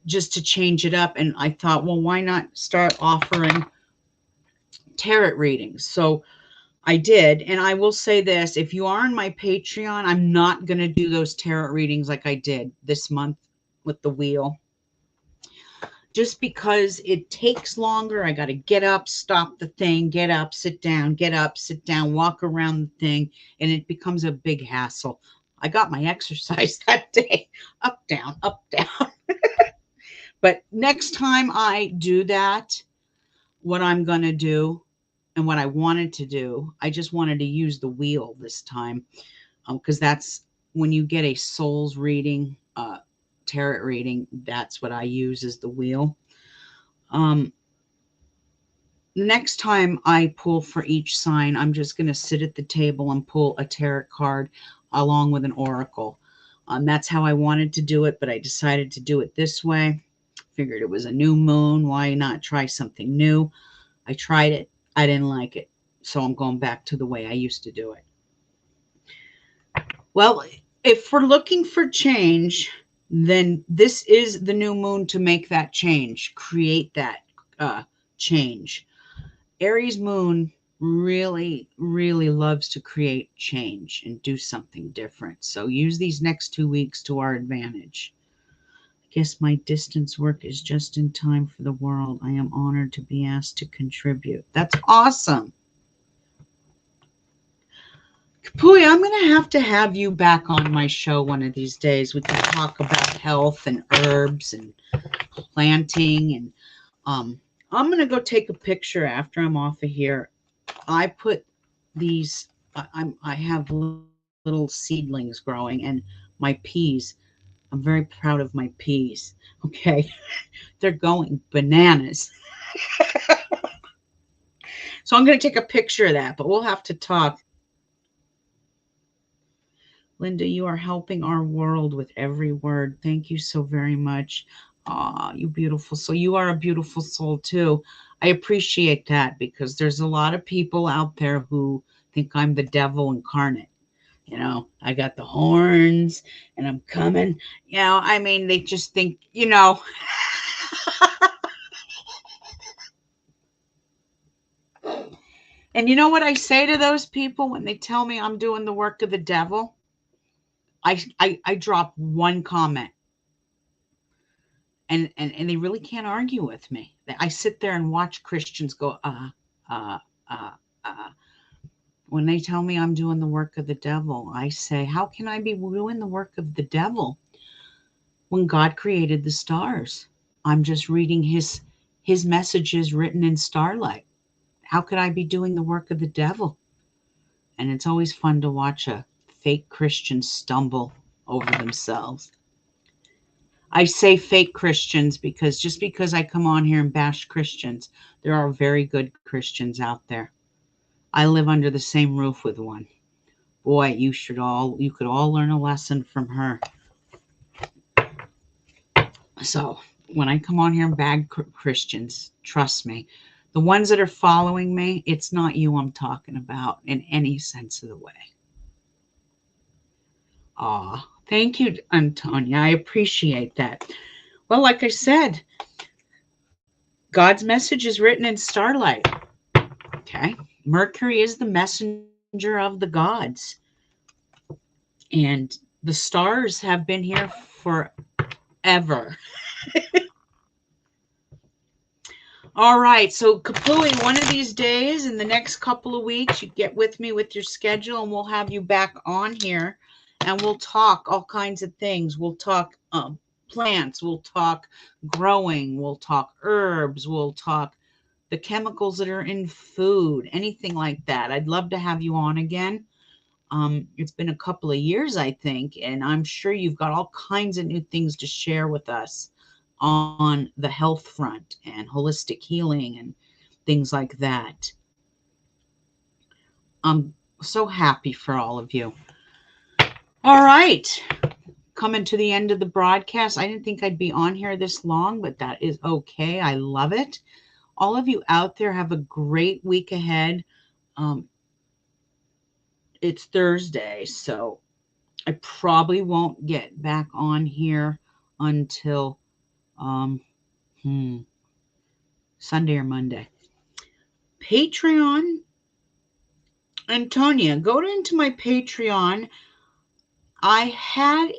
just to change it up. And I thought, well, why not start offering tarot readings? So I did. And I will say this, if you are on my Patreon, I'm not going to do those tarot readings like I did this month with the wheel. Just because it takes longer. I got to get up, stop the thing, get up, sit down, walk around the thing, and it becomes a big hassle. I got my exercise that day. Up, down, up, down. But next time I do that, what I'm going to do and what I wanted to do, I just wanted to use the wheel this time, because that's when you get a soul's reading, tarot reading, that's what I use is the wheel. Next time I pull for each sign, I'm just going to sit at the table and pull a tarot card along with an oracle. That's how I wanted to do it, but I decided to do it this way. Figured it was a new moon. Why not try something new? I tried it. I didn't like it. So I'm going back to the way I used to do it. Well, if we're looking for change, then this is the new moon to make that change, create that change. Aries moon really, really loves to create change and do something different. So use these next 2 weeks to our advantage. I guess my distance work is just in time for the world. I am honored to be asked to contribute. That's awesome. Kapui, I'm going to have you back on my show one of these days. We can talk about health and herbs and planting. And I'm going to go take a picture after I'm off of here. I put these, I have little seedlings growing, and my peas, I'm very proud of my peas. Okay. They're going bananas. So I'm going to take a picture of that, but we'll have to talk. Linda, you are helping our world with every word. Thank you so very much. Ah, you beautiful soul. You are a beautiful soul too. I appreciate that because there's a lot of people out there who think I'm the devil incarnate. I got the horns and I'm coming. I mean, they just think, And you know what I say to those people when they tell me I'm doing the work of the devil? I drop one comment and they really can't argue with me. I sit there and watch Christians go, uh, uh, uh. When they tell me I'm doing the work of the devil, I say, how can I be doing the work of the devil when God created the stars? I'm just reading his messages written in starlight. How could I be doing the work of the devil? And it's always fun to watch a fake Christian stumble over themselves. I say fake Christians because just because I come on here and bash Christians, there are very good Christians out there. I live under the same roof with one. Boy, you could all learn a lesson from her. So when I come on here and bag Christians, trust me, the ones that are following me, it's not you I'm talking about in any sense of the way. Aw, thank you, Antonia. I appreciate that. Well, like I said, God's message is written in starlight. Okay. Mercury is the messenger of the gods. And the stars have been here forever. All right. So, Kapui, one of these days, in the next couple of weeks, you get with me with your schedule and we'll have you back on here and we'll talk all kinds of things. We'll talk plants, we'll talk growing, we'll talk herbs, we'll talk the chemicals that are in food, anything like that. I'd love to have you on again. It's been a couple of years, I think, and I'm sure you've got all kinds of new things to share with us on the health front and holistic healing and things like that. I'm so happy for all of you. All right. Coming to the end of the broadcast. I didn't think I'd be on here this long, but that is okay. I love it. All of you out there have a great week ahead. It's Thursday, so I probably won't get back on here until Sunday or Monday. Patreon. Antonia, go into my Patreon. I had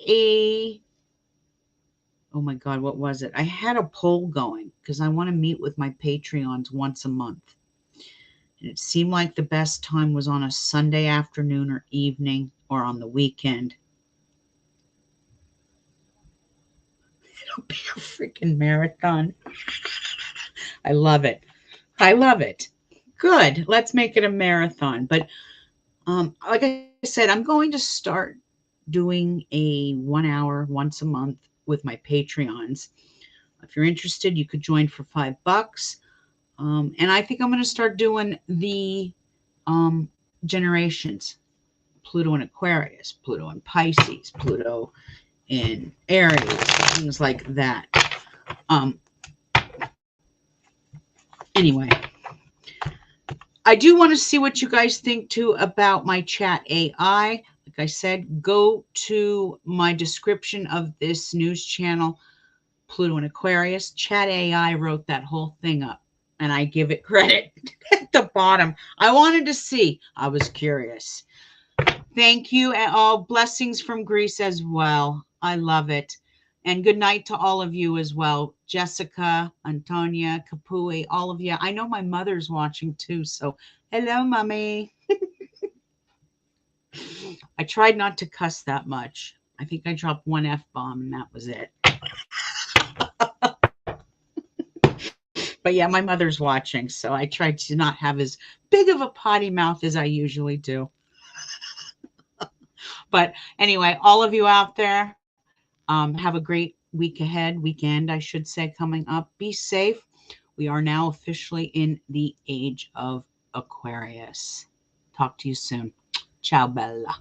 oh my God, what was it? I had a poll going because I want to meet with my Patreons once a month. And it seemed like the best time was on a Sunday afternoon or evening or on the weekend. It'll be a freaking marathon. I love it. I love it. Good. Let's make it a marathon. But like I said, I'm going to start doing a 1 hour once a month with my Patreons. If you're interested, you could join for $5. And I think I'm going to start doing the generations. Pluto in Aquarius, Pluto in Pisces, Pluto in Aries, things like that. Anyway, I do want to see what you guys think too about my Chat AI. Like I said, go to my description of this news channel, Pluto in Aquarius. Chat AI wrote that whole thing up, and I give it credit at the bottom. I wanted to see. I was curious. Thank you, and all blessings from Greece as well. I love it. And good night to all of you as well. Jessica, Antonia, Kapui, all of you. I know my mother's watching too, so hello, mommy. I tried not to cuss that much. I think I dropped one F-bomb and that was it. But yeah, my mother's watching, so I tried to not have as big of a potty mouth as I usually do. But anyway, all of you out there, have a great weekend, I should say, coming up. Be safe. We are now officially in the age of Aquarius. Talk to you soon. Ciao, Bella.